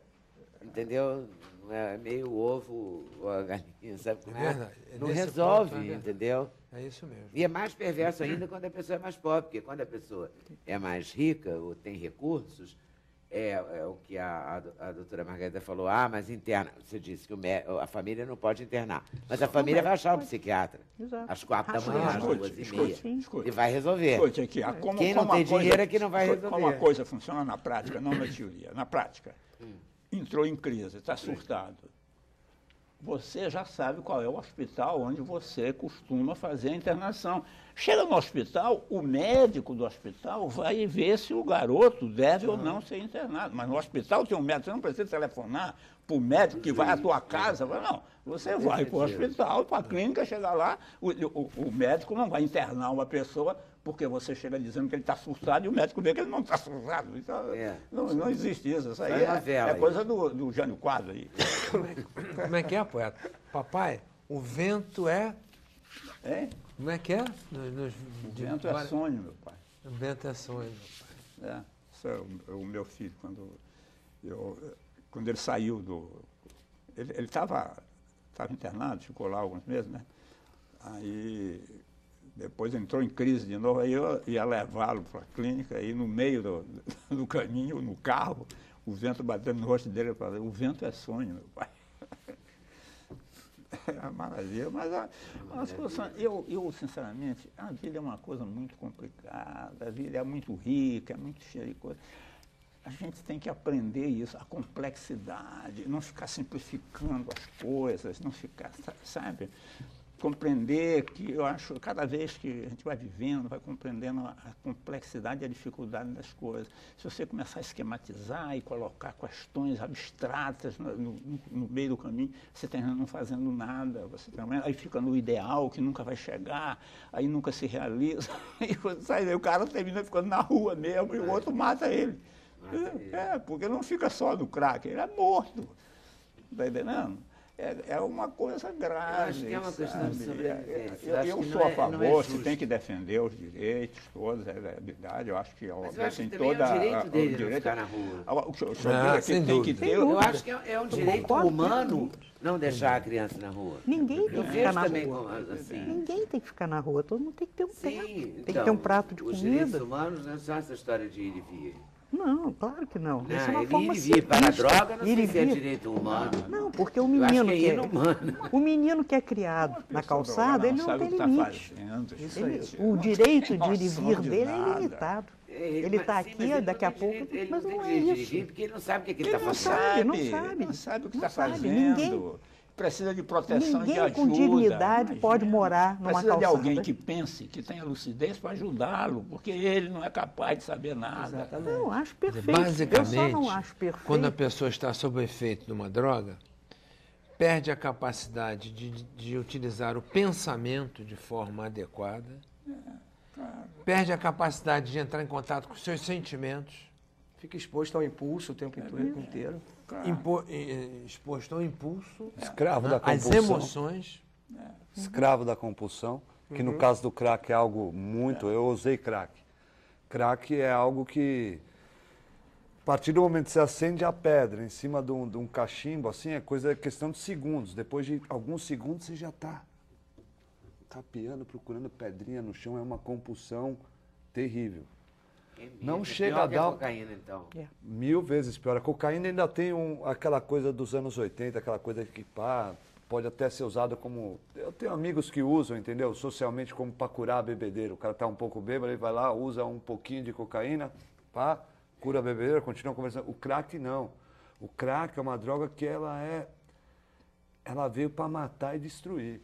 entendeu? Não é meio ovo ou a galinha, sabe como é? verdade. Não Nesse resolve, ponto, é verdade. entendeu? É isso mesmo. E é mais perverso ainda quando a pessoa é mais pobre, porque quando a pessoa é mais rica ou tem recursos, é o que a doutora Margarida falou, mas interna. Você disse que a família não pode internar. Mas a família vai achar o psiquiatra. Exato. Às 4 da manhã, às Escute, 2h30. escute. E vai resolver. Escute aqui, Quem não tem dinheiro é que não vai resolver. Como a coisa funciona na prática, não na teoria. Na prática, entrou em crise, está surtado. Você já sabe qual é o hospital onde você costuma fazer a internação. Chega no hospital, o médico do hospital vai ver se o garoto deve ou não ser internado. Mas no hospital tem um médico, você não precisa telefonar para o médico que vai à tua casa. Não, você vai para o hospital, para a clínica, chega lá, o médico não vai internar uma pessoa porque você chega dizendo que ele está surtado e o médico vê que ele não está surtado. Então, não existe isso. Isso aí é coisa do Jânio Quadros aí. Como é que é, poeta? Papai, o vento é... Hein? Como é que é? O vento é sonho, meu pai. O vento é sonho, meu pai. Isso é o meu filho, quando ele saiu do... Ele estava internado, ficou lá alguns meses, né? Aí depois entrou em crise de novo, aí eu ia levá-lo para a clínica, aí no meio do caminho, no carro, o vento batendo no rosto dele, eu falei, o vento é sonho, meu pai. É uma maravilha, mas eu, sinceramente, a vida é uma coisa muito complicada, a vida é muito rica, é muito cheia de coisas. A gente tem que aprender isso, a complexidade, não ficar simplificando as coisas, não ficar, sabe? Compreender que eu acho, cada vez que a gente vai vivendo, vai compreendendo a complexidade e a dificuldade das coisas. Se você começar a esquematizar e colocar questões abstratas no meio do caminho, você termina não fazendo nada, aí fica no ideal que nunca vai chegar, aí nunca se realiza, aí o cara termina ficando na rua mesmo e o outro mata ele. Porque não fica só no crack, ele é morto. Está entendendo? É uma coisa grave. Eu acho que é uma questão de sobrevivência. Eu sou a favor, se tem que defender os direitos todos, é verdade. Eu acho que a OAB tem toda é um direito dele não ficar na rua. Tem que ter. Eu acho que é um direito humano não deixar a criança na rua. Ninguém tem que ficar na também rua. assim. Ninguém tem que ficar na rua. Todo mundo tem que ter um teto. Tem que então, ter um prato de os direitos comida. humanos não é só essa história de ir e vir. Não, claro que não. Isso é uma forma ir e vir para a simplista. droga não sei se é direito humano. Não, porque o Eu acho menino que é inumano. o menino que é criado na calçada, ele não tem limite. O direito de ir e vir dele é ilimitado. Ele está aqui, daqui a pouco, mas não é isso. Porque ele não sabe o que ele está Não fazendo. sabe, não sabe o que está sabe. fazendo. Precisa de proteção, de Ninguém ajuda. com dignidade pode morar numa Precisa de calçada. alguém que pense, que tenha lucidez para ajudá-lo, porque ele não é capaz de saber nada. Não, acho perfeito. Basicamente, eu só não acho perfeito. quando a pessoa está sob o efeito de uma droga, perde a capacidade de utilizar o pensamento de forma adequada, perde a capacidade de entrar em contato com os seus sentimentos, Fica exposto ao impulso o tempo inteiro. exposto ao impulso, Escravo da às compulsão. emoções. Escravo da compulsão, que no caso do crack é algo muito... Eu usei crack. Crack é algo que, a partir do momento que você acende a pedra em cima de um cachimbo, assim, é questão de segundos. Depois de alguns segundos você já está tapeando, procurando pedrinha no chão. É uma compulsão terrível. Não chega a dar... cocaína, então. 1000 vezes pior. A cocaína ainda tem aquela coisa dos anos 80, aquela coisa que pode até ser usada como... Eu tenho amigos que usam, entendeu? Socialmente, como para curar a bebedeira. O cara está um pouco bêbado, ele vai lá, usa um pouquinho de cocaína, cura a bebedeira, continua conversando. O crack não. O crack é uma droga que ela veio para matar e destruir.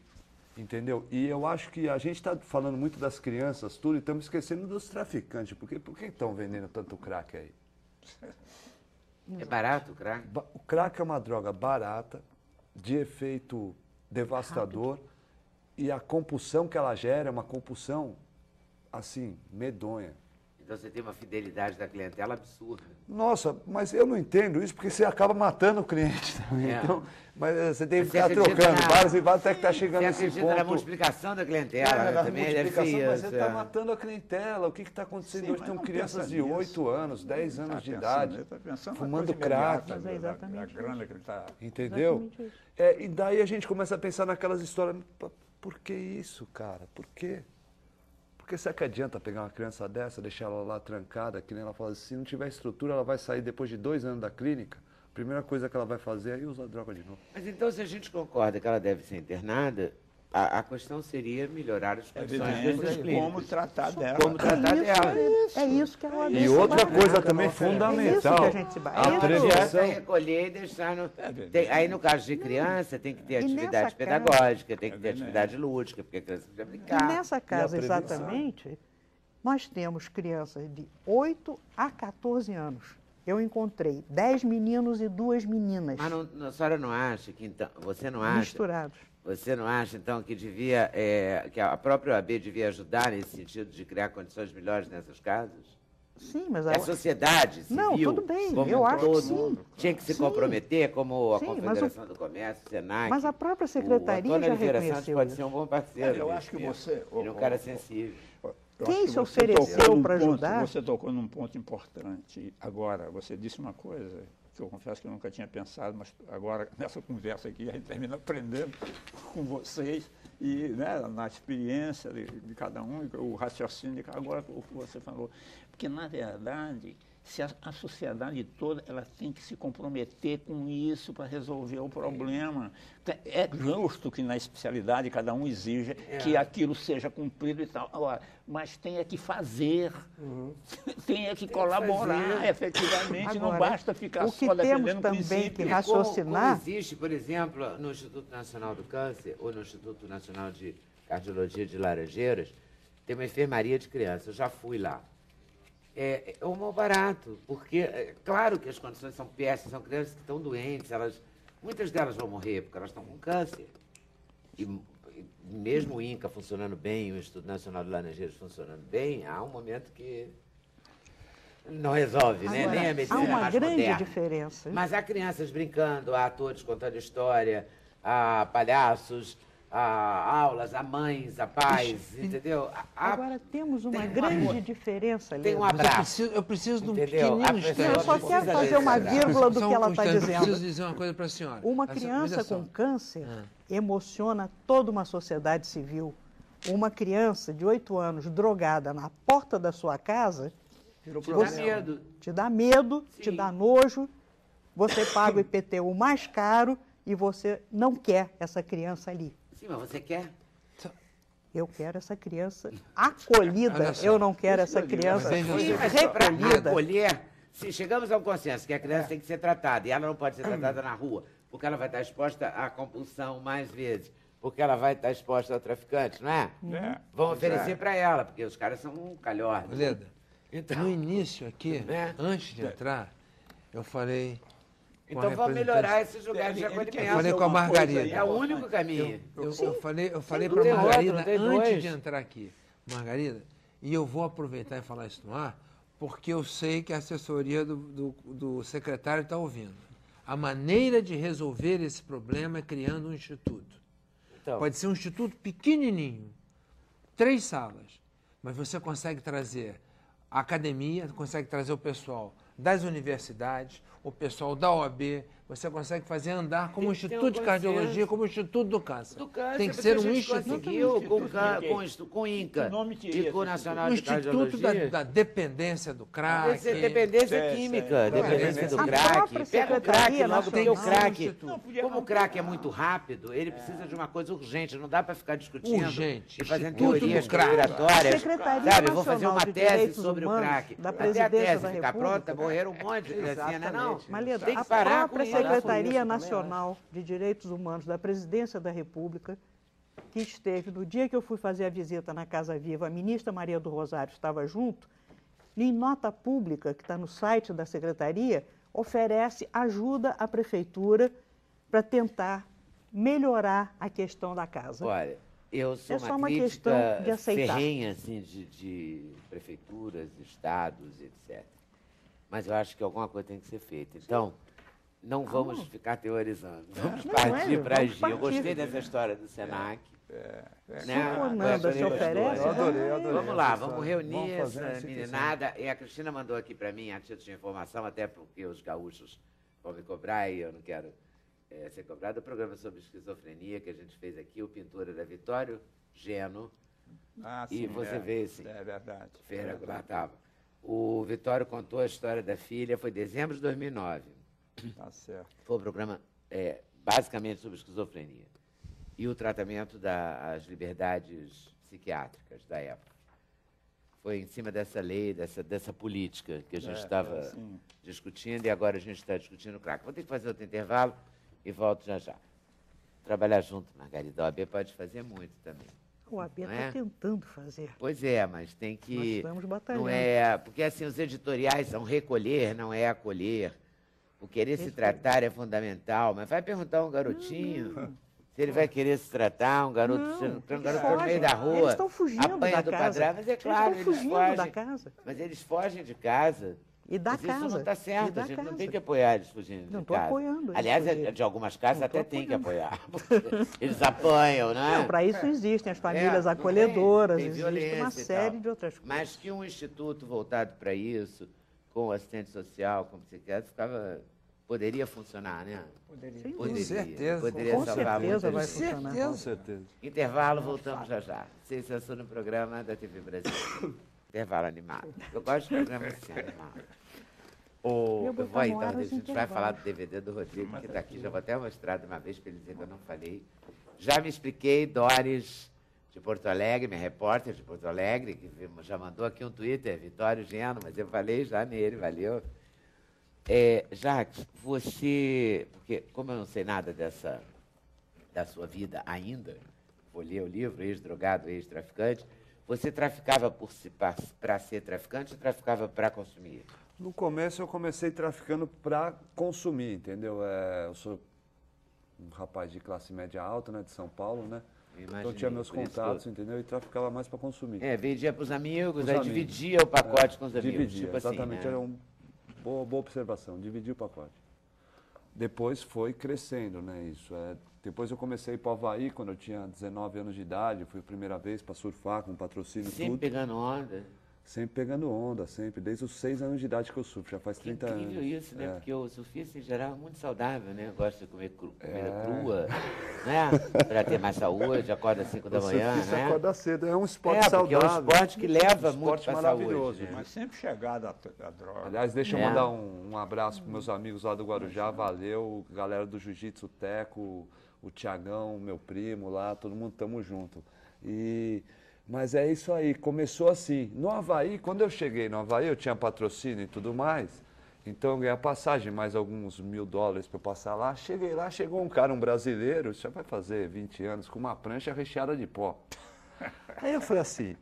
Entendeu? E eu acho que a gente está falando muito das crianças, tudo, e estamos esquecendo dos traficantes. Por que estão vendendo tanto crack aí? É barato o crack? O crack é uma droga barata, de efeito devastador, e a compulsão que ela gera é uma compulsão, assim, medonha. Então você tem uma fidelidade da clientela absurda. Nossa, mas eu não entendo isso, porque você acaba matando o cliente também. Então, mas você tem que ficar acredita trocando vários e vários até que está chegando nesse Você ponto. acredita na multiplicação da clientela, na também deve ser multiplicação, mas isso. você está matando a clientela. O que está acontecendo? Sim, hoje mas tem não crianças pensa de nisso. 8 anos, 10 anos de Ele idade, está pensando na fumando coisa imediata, crack. Mas é exatamente a grana que ele está... Entendeu? Exatamente isso. E daí a gente começa a pensar naquelas histórias. Por que isso, cara? Por quê? Porque será que adianta pegar uma criança dessa, deixar ela lá trancada, que nem ela fala, se não tiver estrutura, ela vai sair depois de 2 anos da clínica, a primeira coisa que ela vai fazer é ir usar droga de novo. Mas então, se a gente concorda que ela deve ser internada, a questão seria melhorar as condições desses Evidente, clínicos. como tratar dela. Como tratar dela. É isso que ela E outra coisa também fundamental, É isso que a gente se base. a É isso. prevenção. Recolher e deixar no... Aí, no caso de criança, tem que ter E atividade nessa casa- pedagógica, tem que ter atividade lúdica, porque a criança precisa E brincar. nessa casa, prevenção. exatamente, nós temos crianças de 8 a 14 anos. Eu encontrei 10 meninos e 2 meninas Mas a senhora não acha que, então, você não acha... misturados. Você não acha, então, que devia, que a própria OAB devia ajudar nesse sentido de criar condições melhores nessas casas? Sim, mas Que a sociedade civil, Não, tudo bem, como eu um acho que todo, sim. tinha que se Sim. comprometer, como a Sim, mas Confederação do Comércio, o SENAC. Mas a própria secretaria o Antônio já Oliveira Santos reconheceu pode isso. ser um bom parceiro. Eu nesse acho que tempo. você- Ele é um cara sensível. Eu Quem acho que se você ofereceu tocou num para ponto- ajudar? Você tocou num ponto importante. Agora, você disse uma coisa que eu confesso que eu nunca tinha pensado, mas agora, nessa conversa aqui, a gente termina aprendendo com vocês e na experiência de cada um, o raciocínio de cada um. Agora, o que você falou. Porque, na verdade, se a sociedade toda ela tem que se comprometer com isso para resolver o problema. É justo que na especialidade cada um exija que aquilo seja cumprido e tal. Agora, mas tem que fazer, tem que colaborar efetivamente, não Agora, basta ficar o que só temos defendendo também princípios. que raciocinar- Como existe, por exemplo, no Instituto Nacional do Câncer ou no Instituto Nacional de Cardiologia de Laranjeiras, tem uma enfermaria de crianças. Eu já fui lá. É um mal barato, porque é claro que as condições são péssimas, são crianças que estão doentes, muitas delas vão morrer porque elas estão com câncer. E mesmo o INCA funcionando bem, o Instituto Nacional de Laranjeiras funcionando bem, há um momento que não resolve, né? Agora, Nem a medicina há uma mais grande moderna. diferença. Mas há crianças brincando, há atores contando história, há palhaços, há aulas, há mães, há pais, entendeu? Agora temos uma tem um grande amor, diferença, tem um Leandro. abraço. Eu preciso de um Entendeu? pequenino A pessoa Eu instante. só precisa quero fazer uma desse vírgula do Só que ela um está instante, eu dizendo. preciso dizer uma coisa para a senhora. Uma Veja criança só. com câncer emociona toda uma sociedade civil. Uma criança de 8 anos drogada na porta da sua casa Dá medo. te dá medo, te Sim. dá nojo, você paga o IPTU mais caro e você não quer essa criança ali. Sim, mas você quer? Eu quero essa criança acolhida, Olha só. eu não quero essa criança Veja Sim, só. mas é para recolhida. acolher. Se chegamos ao consenso que a criança tem que ser tratada e ela não pode ser tratada na rua, porque ela vai estar exposta à compulsão mais vezes, porque ela vai estar exposta ao traficante, não é? Vão oferecer para ela, porque os caras são um calhorda. Leda, Então, no início aqui, Né? antes de entrar, eu falei com a então vamos representante- melhorar esses lugares de Ele quer acolhimento. Eu falei com a alguma coisa Margarida. aí, É o único caminho. Eu falei Não para tem a outro, Margarida não tem antes dois. de entrar aqui. Margarida, e eu vou aproveitar e falar isso no ar, porque eu sei que a assessoria do secretário está ouvindo. A maneira de resolver esse problema é criando um instituto. Então, Pode ser um instituto pequenininho, 3 salas, mas você consegue trazer a academia, consegue trazer o pessoal das universidades, o pessoal da OAB, você consegue fazer andar como Instituto de Cardiologia, como Instituto do Câncer. Tem que ser um instituto. Conseguiu com o INCA e com o Nacional de Instituto Cardiologia. da dependência do crack. Dependência química, dependência do A crack. própria Pega o crack Secretaria logo, porque o Nacional crack, Instituto. como o crack é muito rápido, ele precisa de uma coisa urgente, não dá para ficar discutindo Urgente. e fazendo Instituto teorias do crack. conspiratórias. A Secretaria Sabe, vou fazer Nacional uma de tese Direitos sobre o Humanos crack. da Até a Presidência tese da ficar República. pronta, morreram um monte de assim, né? Não, Maleda, tem que a parar com própria isso. Secretaria Nacional de Direitos Humanos da Presidência da República, que esteve, no dia que eu fui fazer a visita na Casa Viva, a ministra Maria do Rosário estava junto, em nota pública, que está no site da Secretaria, oferece ajuda à Prefeitura para tentar melhorar a questão da casa. Olha, eu sou É só uma uma crítica questão de aceitar. ferrenha assim, de prefeituras, estados, etc. Mas eu acho que alguma coisa tem que ser feita. Então, não vamos ficar teorizando. Vamos partir para agir. Eu gostei dessa história do Senac. Né? Sua Nanda se oferece, Eu adorei. Vamos lá, essa vamos história. reunir Vamos fazer essa assim, meninada. E a Cristina mandou aqui para mim, a título de informação, até porque os gaúchos vão me cobrar e eu não quero ser cobrado, o programa sobre esquizofrenia que a gente fez aqui, o pintor era Vitório Geno. Ah, E você vê esse É verdade. Feira lá estava. O Vitório contou a história da filha, foi em dezembro de 2009. Tá certo. Foi um programa basicamente sobre esquizofrenia e o tratamento das liberdades psiquiátricas da época. Foi em cima dessa lei, dessa política que a gente estava discutindo e agora a gente está discutindo o crack. Vou ter que fazer outro intervalo e volto já já. Trabalhar junto, Margarida. A OAB pode fazer muito também. O AB Não está é? tentando fazer. Pois é, mas tem Nós que... estamos batalhando. Não é, porque assim, os editoriais são recolher, não é acolher. O querer se tratar é fundamental, mas vai perguntar a um garotinho se ele vai querer se tratar, um garoto no meio da rua, Eles estão fugindo apanha da do casa. padrasto, mas é claro, Eles estão fugindo fogem, da casa. mas eles fogem de casa. E da Mas isso casa. não está E certo, da a gente não casa. tem que apoiar eles fugindo Não de tô casa. apoiando eles Aliás, fugirem. de algumas casas Não tô até tem que apoiando. apoiar, porque eles apanham, né? Não, para isso existem as famílias não acolhedoras, tem existe violência uma e série tal. de outras coisas. Mas que um instituto voltado para isso, com assistente social, com psiquiatra, poderia funcionar, né? Sem Poderia. certeza. Poderia Com salvar certeza muitas vai vidas. funcionar. Com certeza. Intervalo, voltamos já já. Sem censura no programa da TV Brasil. Intervalo animado. Eu gosto de programa assim, animado. Eu Eu botar vou no então, ar a os gente vai intervalos. falar do DVD do Rodrigo, que está aqui, já vou até mostrar de uma vez para ele dizer que eu não falei. Já me expliquei, Doris de Porto Alegre, minha repórter de Porto Alegre, que já mandou aqui um Twitter, Vitório Geno, mas eu falei já nele, valeu. Jacques, você, porque como eu não sei nada da sua vida ainda, vou ler o livro, ex-drogado, ex-traficante, você traficava para ser traficante ou traficava para consumir? No começo eu comecei traficando para consumir, entendeu? Eu sou um rapaz de classe média alta, né, de São Paulo, né? Então eu tinha meus por isso que contatos, entendeu? E traficava mais para consumir. Vendia para os amigos, Os aí amigos. dividia o pacote com os amigos. Dividia, tipo exatamente. Assim, né? Era uma boa observação, dividir o pacote. Depois foi crescendo, né, isso. Depois eu comecei a ir para o Havaí, quando eu tinha 19 anos de idade, fui a primeira vez para surfar com patrocínio e Sempre tudo. pegando onda. Sempre pegando onda, sempre, desde os 6 anos de idade que eu surfo, já faz Que 30 incrível anos. isso, né? Porque o surfista, em geral, é muito saudável, né? Gosta de comer comida É. crua, né? Para ter mais saúde, acorda às 5 da O manhã, surfista né? acorda cedo, é um esporte Porque é um saudável. esporte que leva Um muito esporte para a maravilhoso, saúde. Né? Mas sempre chegado à droga. Aliás, deixa eu É. mandar um abraço para meus amigos lá do Guarujá, valeu, galera do Jiu-Jitsu Teco, o Tiagão, meu primo lá, todo mundo tamo junto. Mas é isso aí, começou assim. No Havaí, quando eu cheguei no Havaí, eu tinha patrocínio e tudo mais, então eu ganhei a passagem, mais alguns $1.000 para eu passar lá. Cheguei lá, chegou um cara, um brasileiro, já vai fazer 20 anos, com uma prancha recheada de pó. Aí eu falei assim,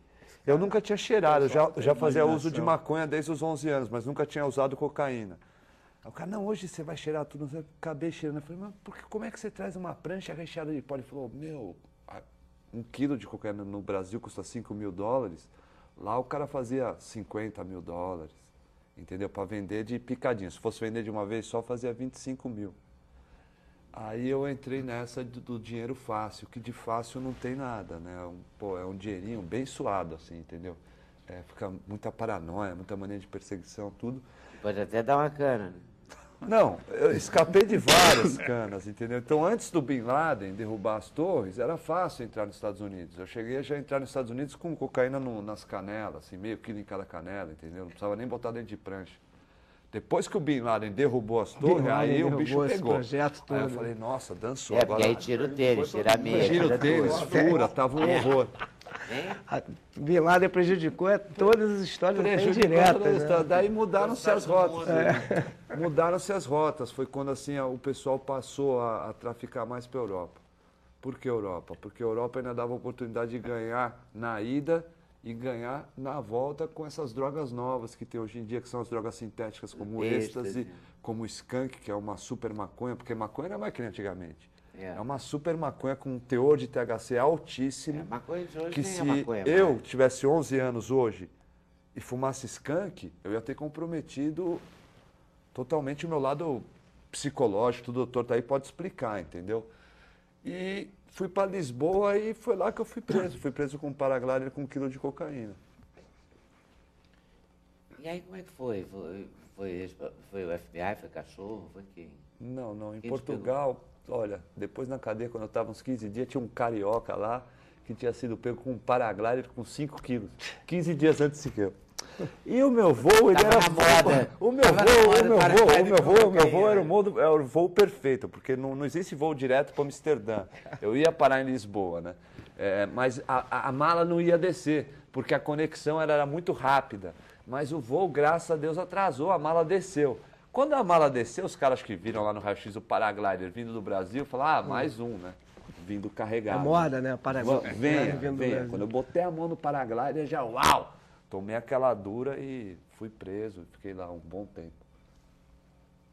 eu nunca tinha cheirado, eu já fazia uso de maconha desde os 11 anos, mas nunca tinha usado cocaína. Aí o cara, não, hoje você vai cheirar tudo, eu acabei cheirando. Eu falei, mas como é que você traz uma prancha recheada de pó? Ele falou, 1 quilo de cocaína no Brasil custa $5.000, lá o cara fazia $50.000, entendeu? Para vender de picadinho. Se fosse vender de uma vez só, fazia 25 mil. Aí eu entrei nessa do dinheiro fácil, que de fácil não tem nada, né? É um dinheirinho bem suado, assim, entendeu? Fica muita paranoia, muita mania de perseguição, tudo. Pode até dar uma cana, né? Não, eu escapei de várias canas, entendeu? Então, antes do Bin Laden derrubar as torres, era fácil entrar nos Estados Unidos. Eu cheguei a já entrar nos Estados Unidos com cocaína nas canelas, assim, meio quilo em cada canela, entendeu? Não precisava nem botar dentro de prancha. Depois que o Bin Laden derrubou as torres, aí o bicho pegou. Projeto todo. Aí eu falei, nossa, dançou. É, Agora porque aí tira o tênis, tira a meia. tira tira o tênis, tudo. fura, tava um horror. Bin Laden prejudicou todas as histórias até Prejudicou indiretas. toda a Né? história. Daí mudaram-se as rotas. Mudaram-se as rotas. Foi quando assim, o pessoal passou a traficar mais para a Europa. Por que Europa? Porque a Europa ainda dava oportunidade de ganhar na ida e ganhar na volta com essas drogas novas que tem hoje em dia, que são as drogas sintéticas como o êxtase, como o skunk, que é uma super maconha, porque maconha era mais que nem antigamente. É uma super maconha com um teor de THC altíssimo. Maconha de hoje que nem se é maconha eu mais. tivesse 11 anos hoje e fumasse skunk, eu ia ter comprometido totalmente o meu lado psicológico. O doutor tá aí, pode explicar, entendeu? E fui para Lisboa e foi lá que eu fui preso. Fui preso com um paraglider com 1 quilo de cocaína. E aí como é que foi? Foi o FBI, foi cachorro, foi quem? Não, não. Em Quem te Portugal, olha, depois na cadeia, quando eu estava uns 15 dias, tinha um carioca lá que tinha sido pego com um paraglider com 5 quilos. 15 dias antes de eu. E o meu voo, ele Tava era na moda. O meu Tava na moda voo paraglider com era o voo perfeito, porque não existe voo direto para Amsterdã. Eu ia parar em Lisboa, né? Mas a mala não ia descer, porque a conexão era muito rápida. Mas o voo, graças a Deus, atrasou, a mala desceu. Quando a mala desceu, os caras que viram lá no raio-x o paraglider vindo do Brasil, falaram, mais um, né? Vindo carregado. É moda, né? Venha. Vindo do Brasil. Quando eu botei a mão no paraglider, já, uau! Tomei aquela dura e fui preso. Fiquei lá um bom tempo.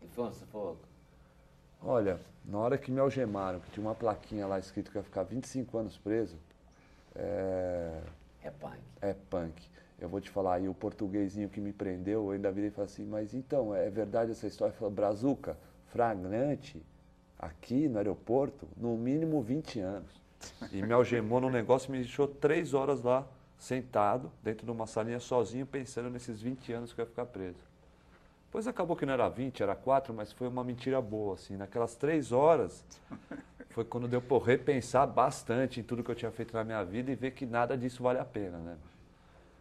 E foi um sufoco? Olha, na hora que me algemaram, que tinha uma plaquinha lá escrito que eu ia ficar 25 anos preso, É punk. é punk. Eu vou te falar, e o portuguesinho que me prendeu, eu ainda virei e falei assim, mas então, é verdade essa história? Ele falou, Brazuca, flagrante, aqui no aeroporto, no mínimo 20 anos. E me algemou no negócio, me deixou 3 horas lá, sentado, dentro de uma salinha sozinho, pensando nesses 20 anos que eu ia ficar preso. Depois acabou que não era 20, era 4, mas foi uma mentira boa, assim. Naquelas 3 horas, foi quando deu para repensar bastante em tudo que eu tinha feito na minha vida e ver que nada disso vale a pena, né?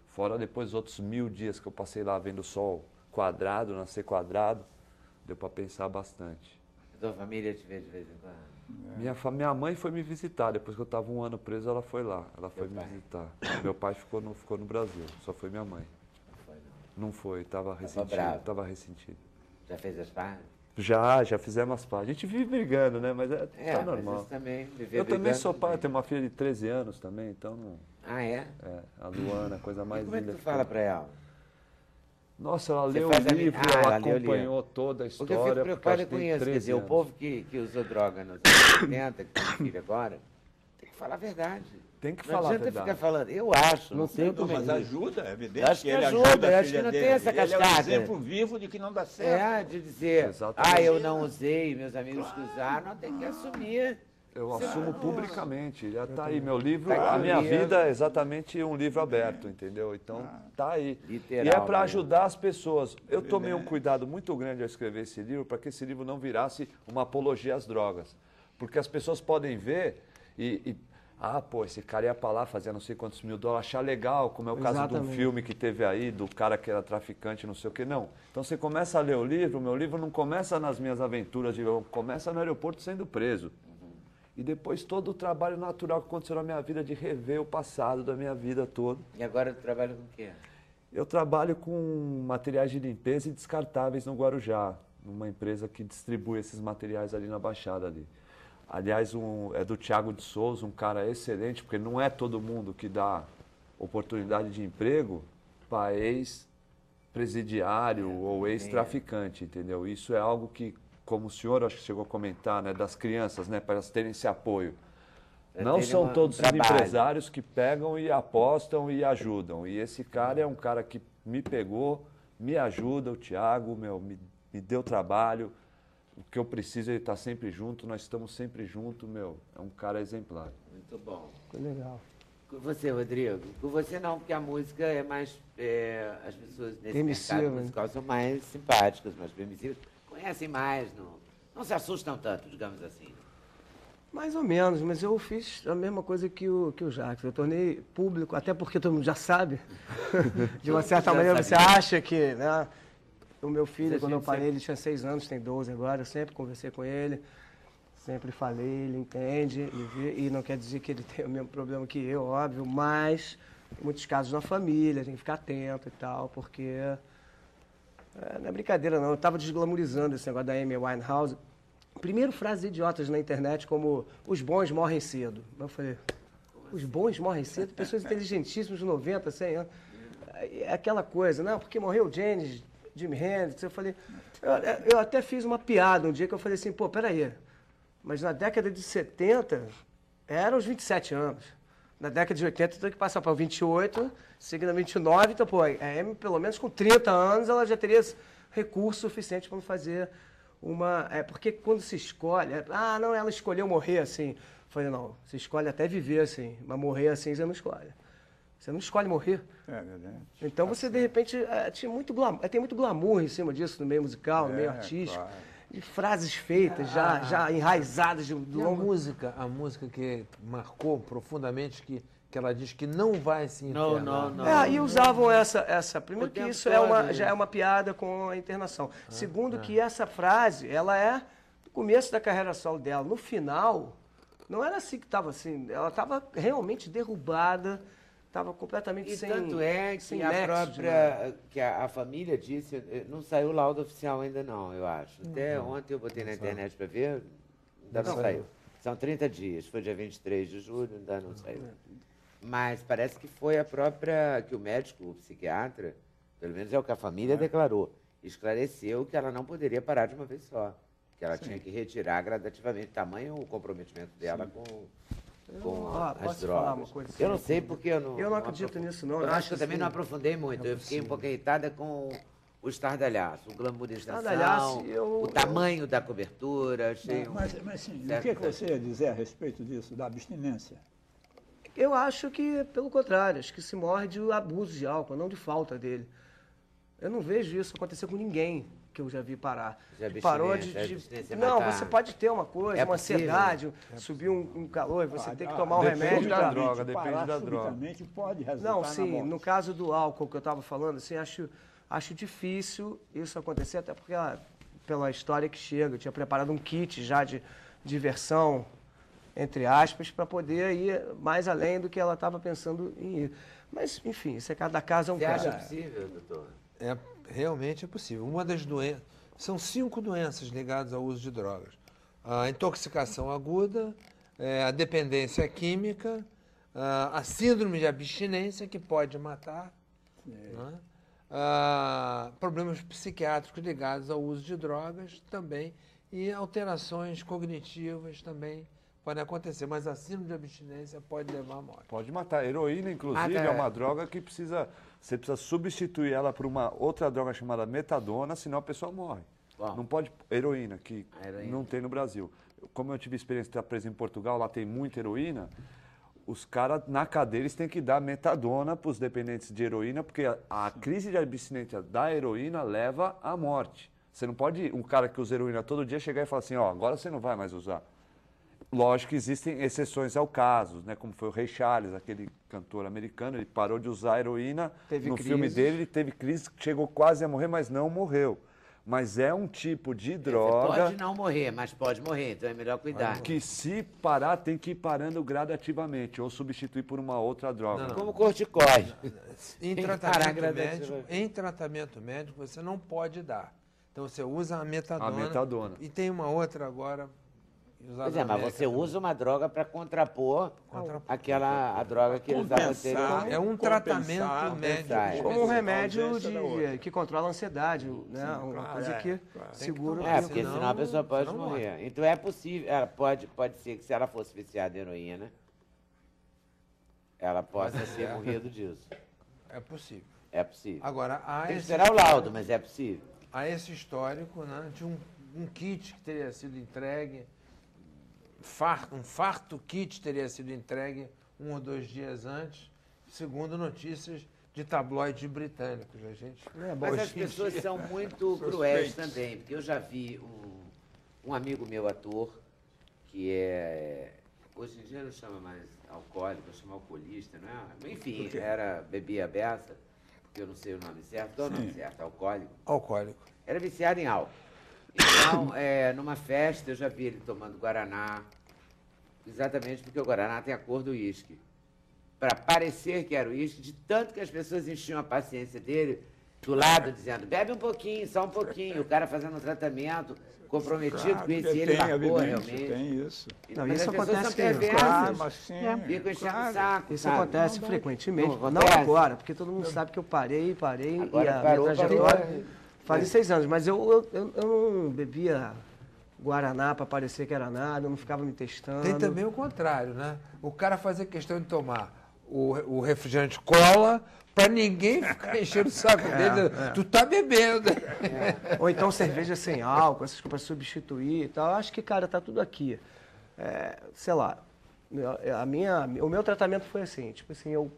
Fora depois os outros 1000 dias que eu passei lá vendo o sol quadrado, nascer quadrado, deu para pensar bastante. A tua família te vê de vez em quando? Minha mãe foi me visitar, depois que eu estava 1 ano preso, ela foi lá, ela foi me visitar. Meu pai ficou no Brasil, só foi minha mãe. Não foi, não. Não foi, estava ressentido, bravo. estava ressentido. Já fez as pazes? Já fizemos as pazes. A gente vive brigando, né? Mas tá Mas normal. isso também, viver Eu também brigando sou pai, eu também. tenho uma filha de 13 anos também, então não. Ah, é? A Luana, a coisa mais E como é que linda. tu fala pra ela? Nossa, ela Você leu o faz a mi- livro, Ah, ela ela leu o acompanhou toda a Porque história. eu fico ela preocupado com tem isso. Quer 13 dizer, o anos. povo que usou droga nos anos 80, que tem filho agora, tem que falar a verdade. Tem que Não falar a adianta verdade. ficar falando, eu acho, não sei Não, como é mas isso. ajuda, é evidente Eu acho que que ele ajuda, ajuda eu a acho filha que não tem dele. essa Ele é um cascata. exemplo vivo de que não dá certo. De dizer, Exatamente. eu não usei, meus amigos que usaram, não, tem que assumir. Eu Você assumo não- publicamente, já está aí. Meu livro, Tá aqui a o minha livro. vida é exatamente um livro aberto, entendeu? Então, tá aí. Literal, E é para né? ajudar as pessoas. Eu tomei um cuidado muito grande ao escrever esse livro, para que esse livro não virasse uma apologia às drogas. Porque as pessoas podem ver esse cara ia para lá fazer não sei quantos mil dólares, achar legal, como é o caso de um Exatamente. filme que teve aí, do cara que era traficante, não sei o que, não. Então você começa a ler o livro, meu livro não começa nas minhas aventuras, começa no aeroporto sendo preso. E depois todo o trabalho natural que aconteceu na minha vida de rever o passado da minha vida toda. E agora tu trabalha com o quê? Eu trabalho com materiais de limpeza e descartáveis no Guarujá, numa empresa que distribui esses materiais ali na Baixada ali. Aliás, é do Thiago de Souza, um cara excelente, porque não é todo mundo que dá oportunidade de emprego para ex-presidiário ou ex-traficante, entendeu? Isso é algo que, como o senhor acho que chegou a comentar, né, das crianças, né, para elas terem esse apoio. Pra Não terem são todos os trabalho. empresários que pegam e apostam e ajudam. E esse cara é um cara que me pegou, me ajuda, o Thiago, me deu trabalho. O que eu preciso, ele está sempre junto, nós estamos sempre juntos, é um cara exemplar. Muito bom. Foi legal. Com você, Rodrigo? Com você não, porque a música é mais... as pessoas nesse Permissiva, mercado né? musical são mais simpáticas, mais permissivas, conhecem mais, não se assustam tanto, digamos assim. Mais ou menos, mas eu fiz a mesma coisa que o Jacques. Eu tornei público, até porque todo mundo já sabe. De uma certa maneira, você acha que, né? O meu filho, quando eu parei, ele tinha 6 anos, tem 12 agora. Eu sempre conversei com ele, sempre falei, ele entende, ele vê, e não quer dizer que ele tem o mesmo problema que eu, óbvio, mas em muitos casos na família, tem que ficar atento e tal, porque não é brincadeira não. Eu estava desglamorizando esse negócio da Amy Winehouse. Primeiro, frases idiotas na internet como os bons morrem cedo. Eu falei, os bons morrem cedo? Pessoas inteligentíssimas de 90, 100 anos. É aquela coisa, não, porque morreu Janis, Jimi Hendrix. Eu falei, eu até fiz uma piada um dia que eu falei assim, pô, peraí, mas na década de 70 eram os 27 anos. Na década de 80 eu tenho que passar para 28, seguindo a 29, então, pô, a Amy, pelo menos com 30 anos, ela já teria recurso suficiente para fazer uma... porque quando se escolhe... não, ela escolheu morrer assim. Eu falei, não, você escolhe até viver assim, mas morrer assim você não escolhe. Você não escolhe morrer. É verdade. Então você, de repente, tem muito glamour em cima disso, no meio musical, no meio artístico. Claro. De frases feitas, já enraizadas de E a música que marcou profundamente, que ela diz que não vai se internar. Não. E usavam essa. Primeiro O que tempo isso todo, já é uma piada com a internação. Segundo que essa frase, ela é do começo da carreira solo dela. No final, não era assim que estava assim. Ela estava realmente derrubada, estava completamente E sem tanto é sem que a nexo, própria, que a família disse, não saiu o laudo oficial ainda não, eu acho. Até ontem eu botei na internet para ver, ainda não saiu. São 30 dias, foi dia 23 de julho, ainda não saiu. Mas parece que foi a própria, que o médico, o psiquiatra, pelo menos é o que a família declarou, esclareceu que ela não poderia parar de uma vez só. Que ela tinha que retirar gradativamente, tamanho o comprometimento dela com as posso drogas. falar uma coisa Eu não assim? sei porque eu não... Eu não acredito nisso, não. Eu Eu acho que eu acho também não assim, aprofundei muito. Eu fiquei um pouco irritada com o estardalhaço, o glamourização, Estardalhaço, o tamanho da cobertura. Achei Mas sim, o que você ia dizer a respeito disso, da abstinência? Eu acho que, pelo contrário, acho que se morre de abuso de álcool, não de falta dele. Eu não vejo isso acontecer com ninguém que eu já vi parar. De Parou abstinência, Não, matar. você pode ter uma coisa, É uma possível. ansiedade, subir um calor e você tem que tomar um depende remédio. da pra- droga, depende Parar da droga. subitamente pode resultar Não, na sim, morte. no caso do álcool que eu estava falando, assim, acho difícil isso acontecer, até porque pela história que chega, eu tinha preparado um kit já de diversão, entre aspas, para poder ir mais além do que ela estava pensando em ir. Mas, enfim, isso é cada caso é um Você acha caso. possível, doutor? Realmente é possível. Uma das doenças... São 5 doenças ligadas ao uso de drogas. A intoxicação aguda, a dependência química, a síndrome de abstinência, que pode matar, né? Problemas psiquiátricos ligados ao uso de drogas também, e alterações cognitivas também podem acontecer, mas a síndrome de abstinência pode levar à morte. Pode matar. Heroína, inclusive, é uma droga que você precisa substituir ela por uma outra droga chamada metadona, senão a pessoa morre. Bom. Não pode... Heroína, que Heroína. não tem no Brasil. Como eu tive experiência de estar preso em Portugal, lá tem muita heroína, os caras, na cadeia, eles têm que dar metadona para os dependentes de heroína, porque a crise de abstinência da heroína leva à morte. Você não pode, um cara que usa heroína todo dia, chegar e falar assim, agora você não vai mais usar. Lógico que existem exceções ao caso, né? Como foi o Ray Charles, aquele cantor americano, ele parou de usar heroína, Teve no crises. filme dele ele teve crise, chegou quase a morrer, mas não morreu. Mas é um tipo de droga Você pode não morrer, mas pode morrer, então é melhor cuidar. que se parar tem que ir parando gradativamente ou substituir por uma outra droga. Como corticoide. Em Tem que parar tratamento médico, você não pode dar. Então você usa a metadona. A metadona. E tem uma outra agora. Pois é, mas você usa uma droga para contrapor a droga que eles usavam anteriormente. É um tratamento médico. Como um remédio ausência da outra. que controla a ansiedade, né? Uma coisa que segura o Porque tempo. senão a pessoa pode morrer. Então é possível, ela pode ser que se ela fosse viciada em heroína, ela possa ser morrido disso. É possível. É possível. Agora, Tem que esperar o laudo, mas é possível. há esse histórico, né, de um kit que teria sido entregue, um farto kit teria sido entregue 1 ou 2 dias antes, segundo notícias de tabloides britânicos. A gente, Mas as pessoas são muito cruéis também, porque eu já vi um amigo meu, ator, que hoje em dia não chama mais alcoólico, chama alcoolista, não é? Enfim, bebia a beça, porque eu não sei o nome certo. Qual é o nome certo? Alcoólico? Alcoólico. Era viciado em álcool. Então, numa festa, eu já vi ele tomando Guaraná, exatamente porque o Guaraná tem a cor do uísque. Para parecer que era uísque, de tanto que as pessoas enchiam a paciência dele do lado, dizendo, bebe um pouquinho, só um pouquinho. O cara fazendo um tratamento comprometido com isso, e ele marcou realmente. Tem isso. Não, isso acontece Fica enchendo o saco, Isso sabe? acontece frequentemente. Não Não acontece. agora, porque todo mundo sabe que eu parei Agora e a parou, minha trajetória faz 6 anos. Mas eu não bebia Guaraná para parecer que era nada, eu não ficava me testando. Tem também o contrário, né? O cara fazer questão de tomar o refrigerante cola para ninguém ficar enchendo o saco dele. Tu tá bebendo. Ou então cerveja sem álcool, essas coisas para substituir e tal. Eu acho que, cara, tá tudo aqui. Sei lá, o meu tratamento foi assim, tipo assim, eu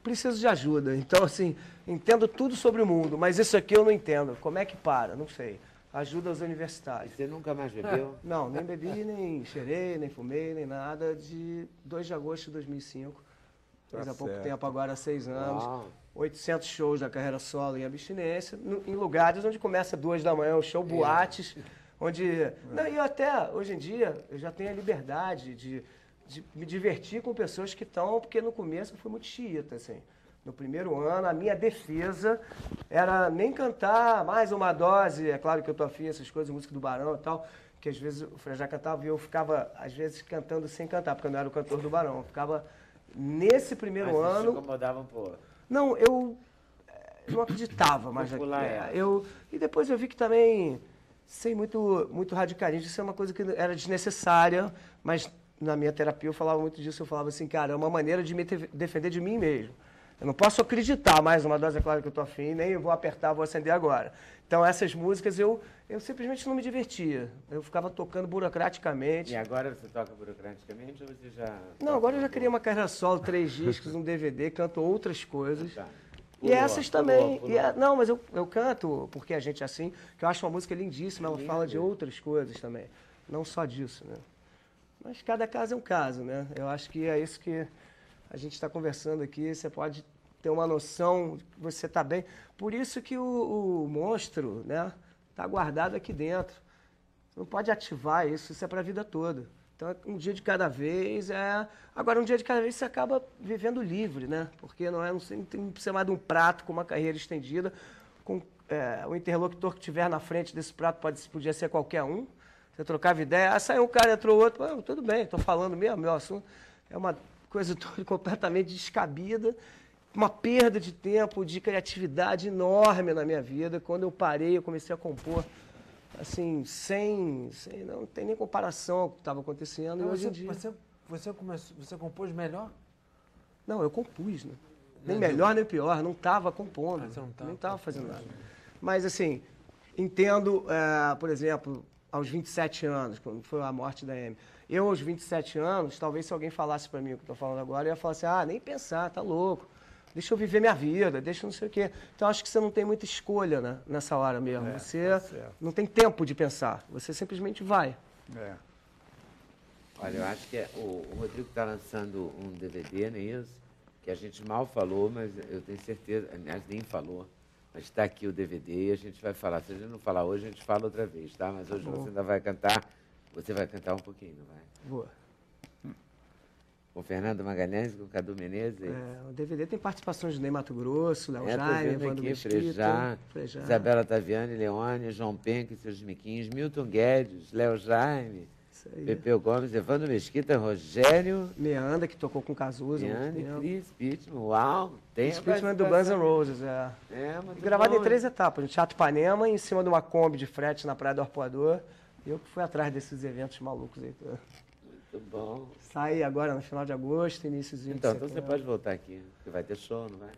preciso de ajuda. Então, assim, entendo tudo sobre o mundo, mas isso aqui eu não entendo. Como é que para? Não sei. Ajuda aos universitários. Você nunca mais bebeu? Não, nem bebi, nem cheirei, nem fumei, nem nada. De 2 de agosto de 2005. Fez há pouco tempo, agora há 6 anos. Uau. 800 shows da carreira solo em abstinência, em lugares onde começa 2 da manhã o show, boates, onde... Não, e até, hoje em dia, eu já tenho a liberdade de me divertir com pessoas que estão... Porque no começo eu fui muito xiita, assim. No primeiro ano, a minha defesa era nem cantar mais uma dose. É claro que eu tô afim essas coisas, música do Barão e tal, que às vezes o Frejá cantava e eu ficava, às vezes, cantando sem cantar, porque eu não era o cantor do Barão. Eu ficava, nesse primeiro ano... Mas te incomodava um pouco. Não, eu não acreditava mais naquilo. E depois eu vi que também, sem muito radicalismo, isso é uma coisa que era desnecessária, mas na minha terapia eu falava muito disso. Eu falava assim, cara, é uma maneira de me defender de mim mesmo. Eu não posso acreditar mais numa dose, é claro que eu tô afim, nem eu vou apertar, vou acender agora. Então essas músicas eu simplesmente não me divertia. Eu ficava tocando burocraticamente. E agora você toca burocraticamente ou você já... Não, agora eu já criei uma carreira solo, 3 discos, um DVD, canto outras coisas. Tá. E essas também. Não, mas eu canto, porque a gente é assim, que eu acho uma música lindíssima, ela fala de outras coisas também. Não só disso, né? Mas cada caso é um caso, né? Eu acho que é isso que a gente está conversando aqui. Você pode ter uma noção de que você está bem. Por isso que o monstro, né, está guardado aqui dentro. Você não pode ativar isso é para a vida toda. Então, um dia de cada vez Agora, um dia de cada vez você acaba vivendo livre, né? Porque não tem que ser mais de um prato com uma carreira estendida. Com o interlocutor que tiver na frente desse prato podia ser qualquer um. Você trocava ideia, saiu um cara, entrou outro. Tudo bem, estou falando mesmo, meu assunto. É uma coisa toda completamente descabida. Uma perda de tempo, de criatividade enorme na minha vida. Quando eu parei, eu comecei a compor. Assim, não tem nem comparação ao que estava acontecendo. Então, hoje em dia... Você compôs melhor? Não, eu compus, né? Nem melhor, nem pior. Não estava compondo. Você não nem estava fazendo nada. Mas, assim, entendo, por exemplo, aos 27 anos, quando foi a morte da Amy. Eu, aos 27 anos, talvez se alguém falasse para mim o que eu estou falando agora, eu ia falar assim, nem pensar, tá louco. Deixa eu viver minha vida, deixa eu não sei o quê. Então, acho que você não tem muita escolha, né, nessa hora mesmo. Você não tem tempo de pensar. Você simplesmente vai. Olha, eu acho que o Rodrigo está lançando um DVD, não é isso? Que a gente mal falou, mas eu tenho certeza, aliás, nem falou. Mas está aqui o DVD e a gente vai falar. Se a gente não falar hoje, a gente fala outra vez, tá? Mas hoje você ainda vai cantar. Você vai cantar um pouquinho, não vai? Vou. Com Fernando Magalhães, com Cadu Menezes? O DVD tem participações de Ney Mato Grosso, Léo Jaime, Evandro Mesquita, Frejá, Isabela Taviani, Leone, João Penca e seus miquinhos, Milton Guedes, Léo Jaime, Pepeu Gomes, Evandro Mesquita, Rogério... Meanda, que tocou com Cazuza. Meanda e Chris Pittman, uau! Chris Pittman do Guns N' Roses, gravado em 3 etapas, no Teatro Ipanema, em cima de uma Kombi de frete na Praia do Arpoador. Eu que fui atrás desses eventos malucos aí. Muito bom. Sai agora no final de agosto, iníciozinho de setembro. Então você pode voltar aqui, porque vai ter show, não vai?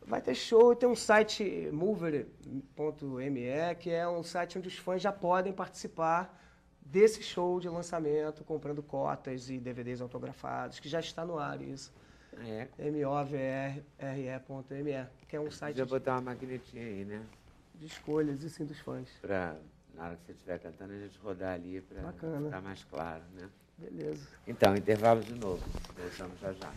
Vai ter show, tem um site mover.me, que é um site onde os fãs já podem participar desse show de lançamento, comprando cotas e DVDs autografados, que já está no ar isso. MOVRE.me, que é um site Podia botar uma magnetinha aí, né? de escolhas e sim dos fãs. Pra, na hora que você estiver cantando, a gente rodar ali pra Bacana. ficar mais claro, né? Beleza. Então, intervalo de novo. Voltamos já já.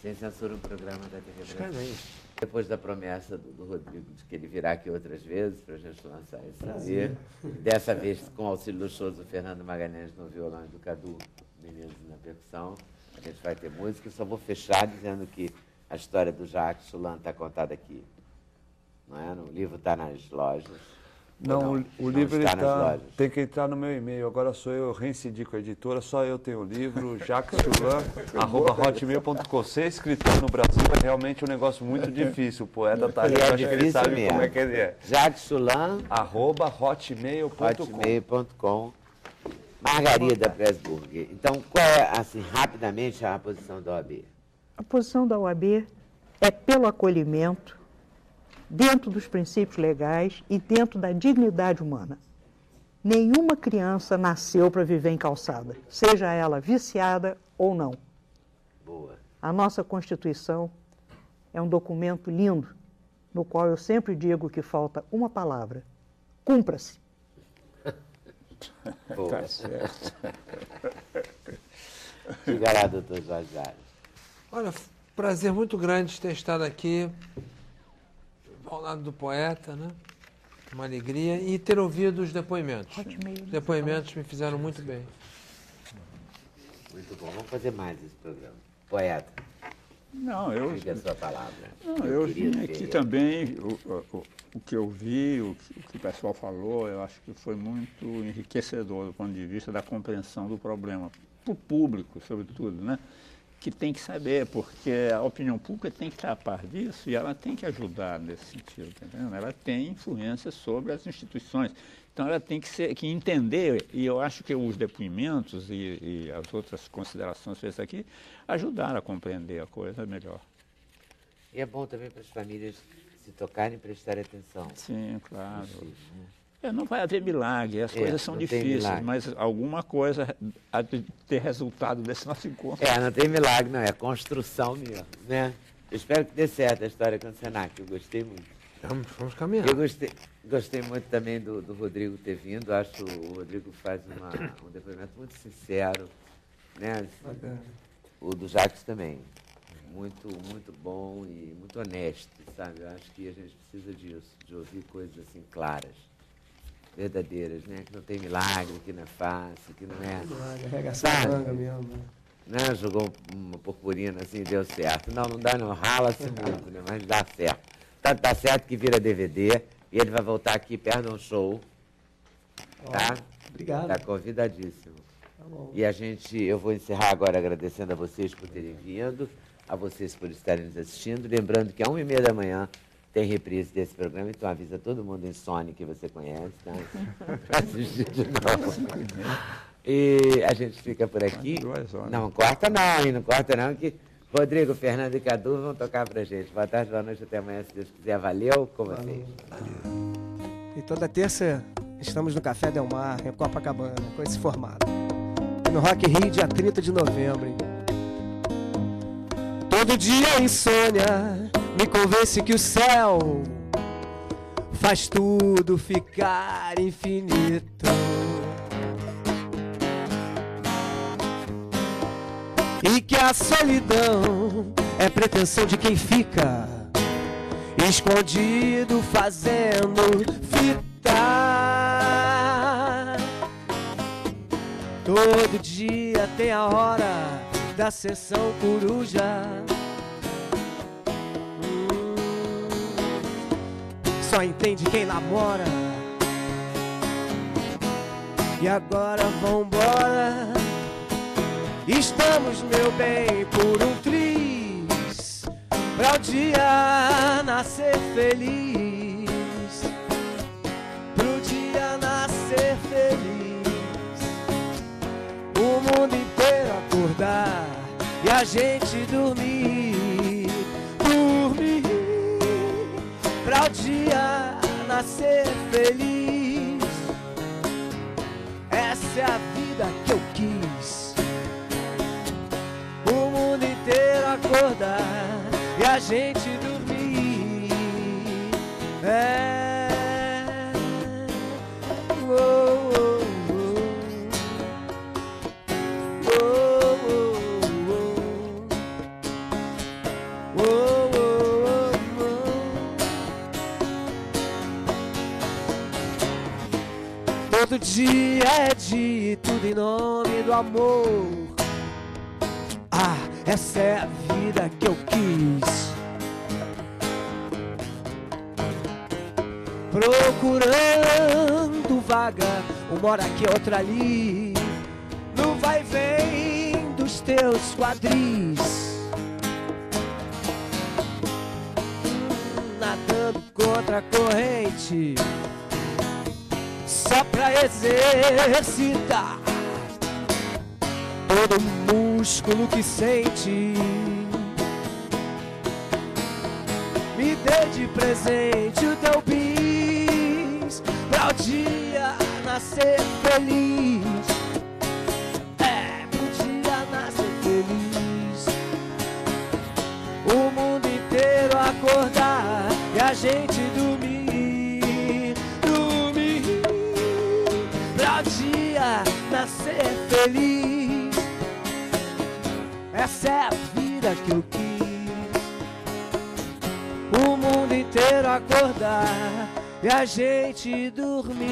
Sem censura, um programa da TV Brasil. Depois da promessa do Rodrigo de que ele virá aqui outras vezes para a gente lançar esse CD. Dessa vez com o auxílio luxuoso do Fernando Magalhães no violão e do Cadu Menezes na percussão. A gente vai ter música. Eu só vou fechar dizendo que a história do Jacques Choulan está contada aqui. Não é? O livro está nas lojas. Não, o livro está nas lojas. Tem que entrar no meu e-mail. Agora sou eu reincidi com a editora, só eu tenho o livro, jacqueschoulan@hotmail.com. Ser escritor no Brasil é realmente um negócio muito difícil. O poeta está ali, acho que ele sabe mesmo. Como é que ele é. jacqueschoulan@hotmail.com. Margarida Pressburger. Então, qual é, assim, rapidamente, a posição da OAB? A posição da OAB é pelo acolhimento, dentro dos princípios legais e dentro da dignidade humana. Nenhuma criança nasceu para viver em calçada, seja ela viciada ou não. Boa. A nossa Constituição é um documento lindo, no qual eu sempre digo que falta uma palavra: cumpra-se. Boa. Tá certo. Diga lá, doutor Jorge Ares. Olha, prazer muito grande ter estado aqui ao lado do poeta, né? Uma alegria, e ter ouvido os depoimentos. Os depoimentos me fizeram muito bem. Muito bom. Vamos fazer mais esse programa. Poeta, Não, diga a sua palavra. Não, Meu eu querido vim aqui Ferreira. também, o que eu vi, o que o pessoal falou, eu acho que foi muito enriquecedor do ponto de vista da compreensão do problema, para o público, sobretudo, né? Que tem que saber, porque a opinião pública tem que estar a par disso e ela tem que ajudar nesse sentido, tá entendendo? Ela tem influência sobre as instituições. Então ela tem que entender, e eu acho que os depoimentos e as outras considerações feitas aqui ajudaram a compreender a coisa melhor. E é bom também para as famílias se tocarem e prestarem atenção. Sim, claro. Né? Não vai haver milagre, as coisas são não tem difíceis, milagre. mas alguma coisa há de ter resultado desse nosso encontro. Não tem milagre, não. É construção mesmo, né? Eu espero que dê certo a história com o Senac. Eu gostei muito. Vamos caminhar. Eu gostei muito também do Rodrigo ter vindo. Acho que o Rodrigo faz um depoimento muito sincero, né? O do Jacques também. Muito, muito bom e muito honesto, sabe? Eu acho que a gente precisa disso, de ouvir coisas assim claras, verdadeiras, né? Que não tem milagre, que não é fácil, que não é... Arregaçar a manga mesmo. Né? Jogou uma purpurina assim e deu certo. Não dá não, rala-se muito, né? Mas dá certo. Tá certo que vira DVD e ele vai voltar aqui perto de um show, tá? Obrigado. Tá convidadíssimo. Tá bom. E eu vou encerrar agora agradecendo a vocês por terem vindo, a vocês por estarem nos assistindo, lembrando que às 1h30 da manhã tem reprise desse programa, então avisa todo mundo insone que você conhece, tá? Pra assistir de novo. E a gente fica por aqui. 2 horas. Não corta não, que Rodrigo, Fernando e Cadu vão tocar pra gente. Boa tarde, boa noite, até amanhã, se Deus quiser. Valeu com vocês. E toda terça estamos no Café Del Mar, em Copacabana, com esse formato. E no Rock in Rio, dia 30 de novembro. Hein? Todo dia a insônia me convence que o céu faz tudo ficar infinito. E que a solidão é pretensão de quem fica escondido fazendo fita. Todo dia tem a hora da sessão coruja. Só entende quem namora. E agora vambora. Estamos, meu bem, por um triz, pra o dia nascer feliz, pro dia nascer feliz, o mundo inteiro acordar e a gente dormir, pra o dia nascer feliz. Essa é a vida que eu quis. O mundo inteiro acordar e a gente dormir. Todo dia é dia, tudo em nome do amor. Ah, essa é a vida que eu quis. Procurando vaga, uma hora aqui, outra ali, no vai e vem dos teus quadris. Nadando contra a corrente, só pra exercitar todo músculo que sente. Me dê de presente o teu bis, pra o dia nascer feliz. Pro dia nascer feliz. O mundo inteiro acordar e a gente dormir. Dormir, pra o dia nascer feliz. Essa é a vida que eu quis. O mundo inteiro acordar e a gente dormir.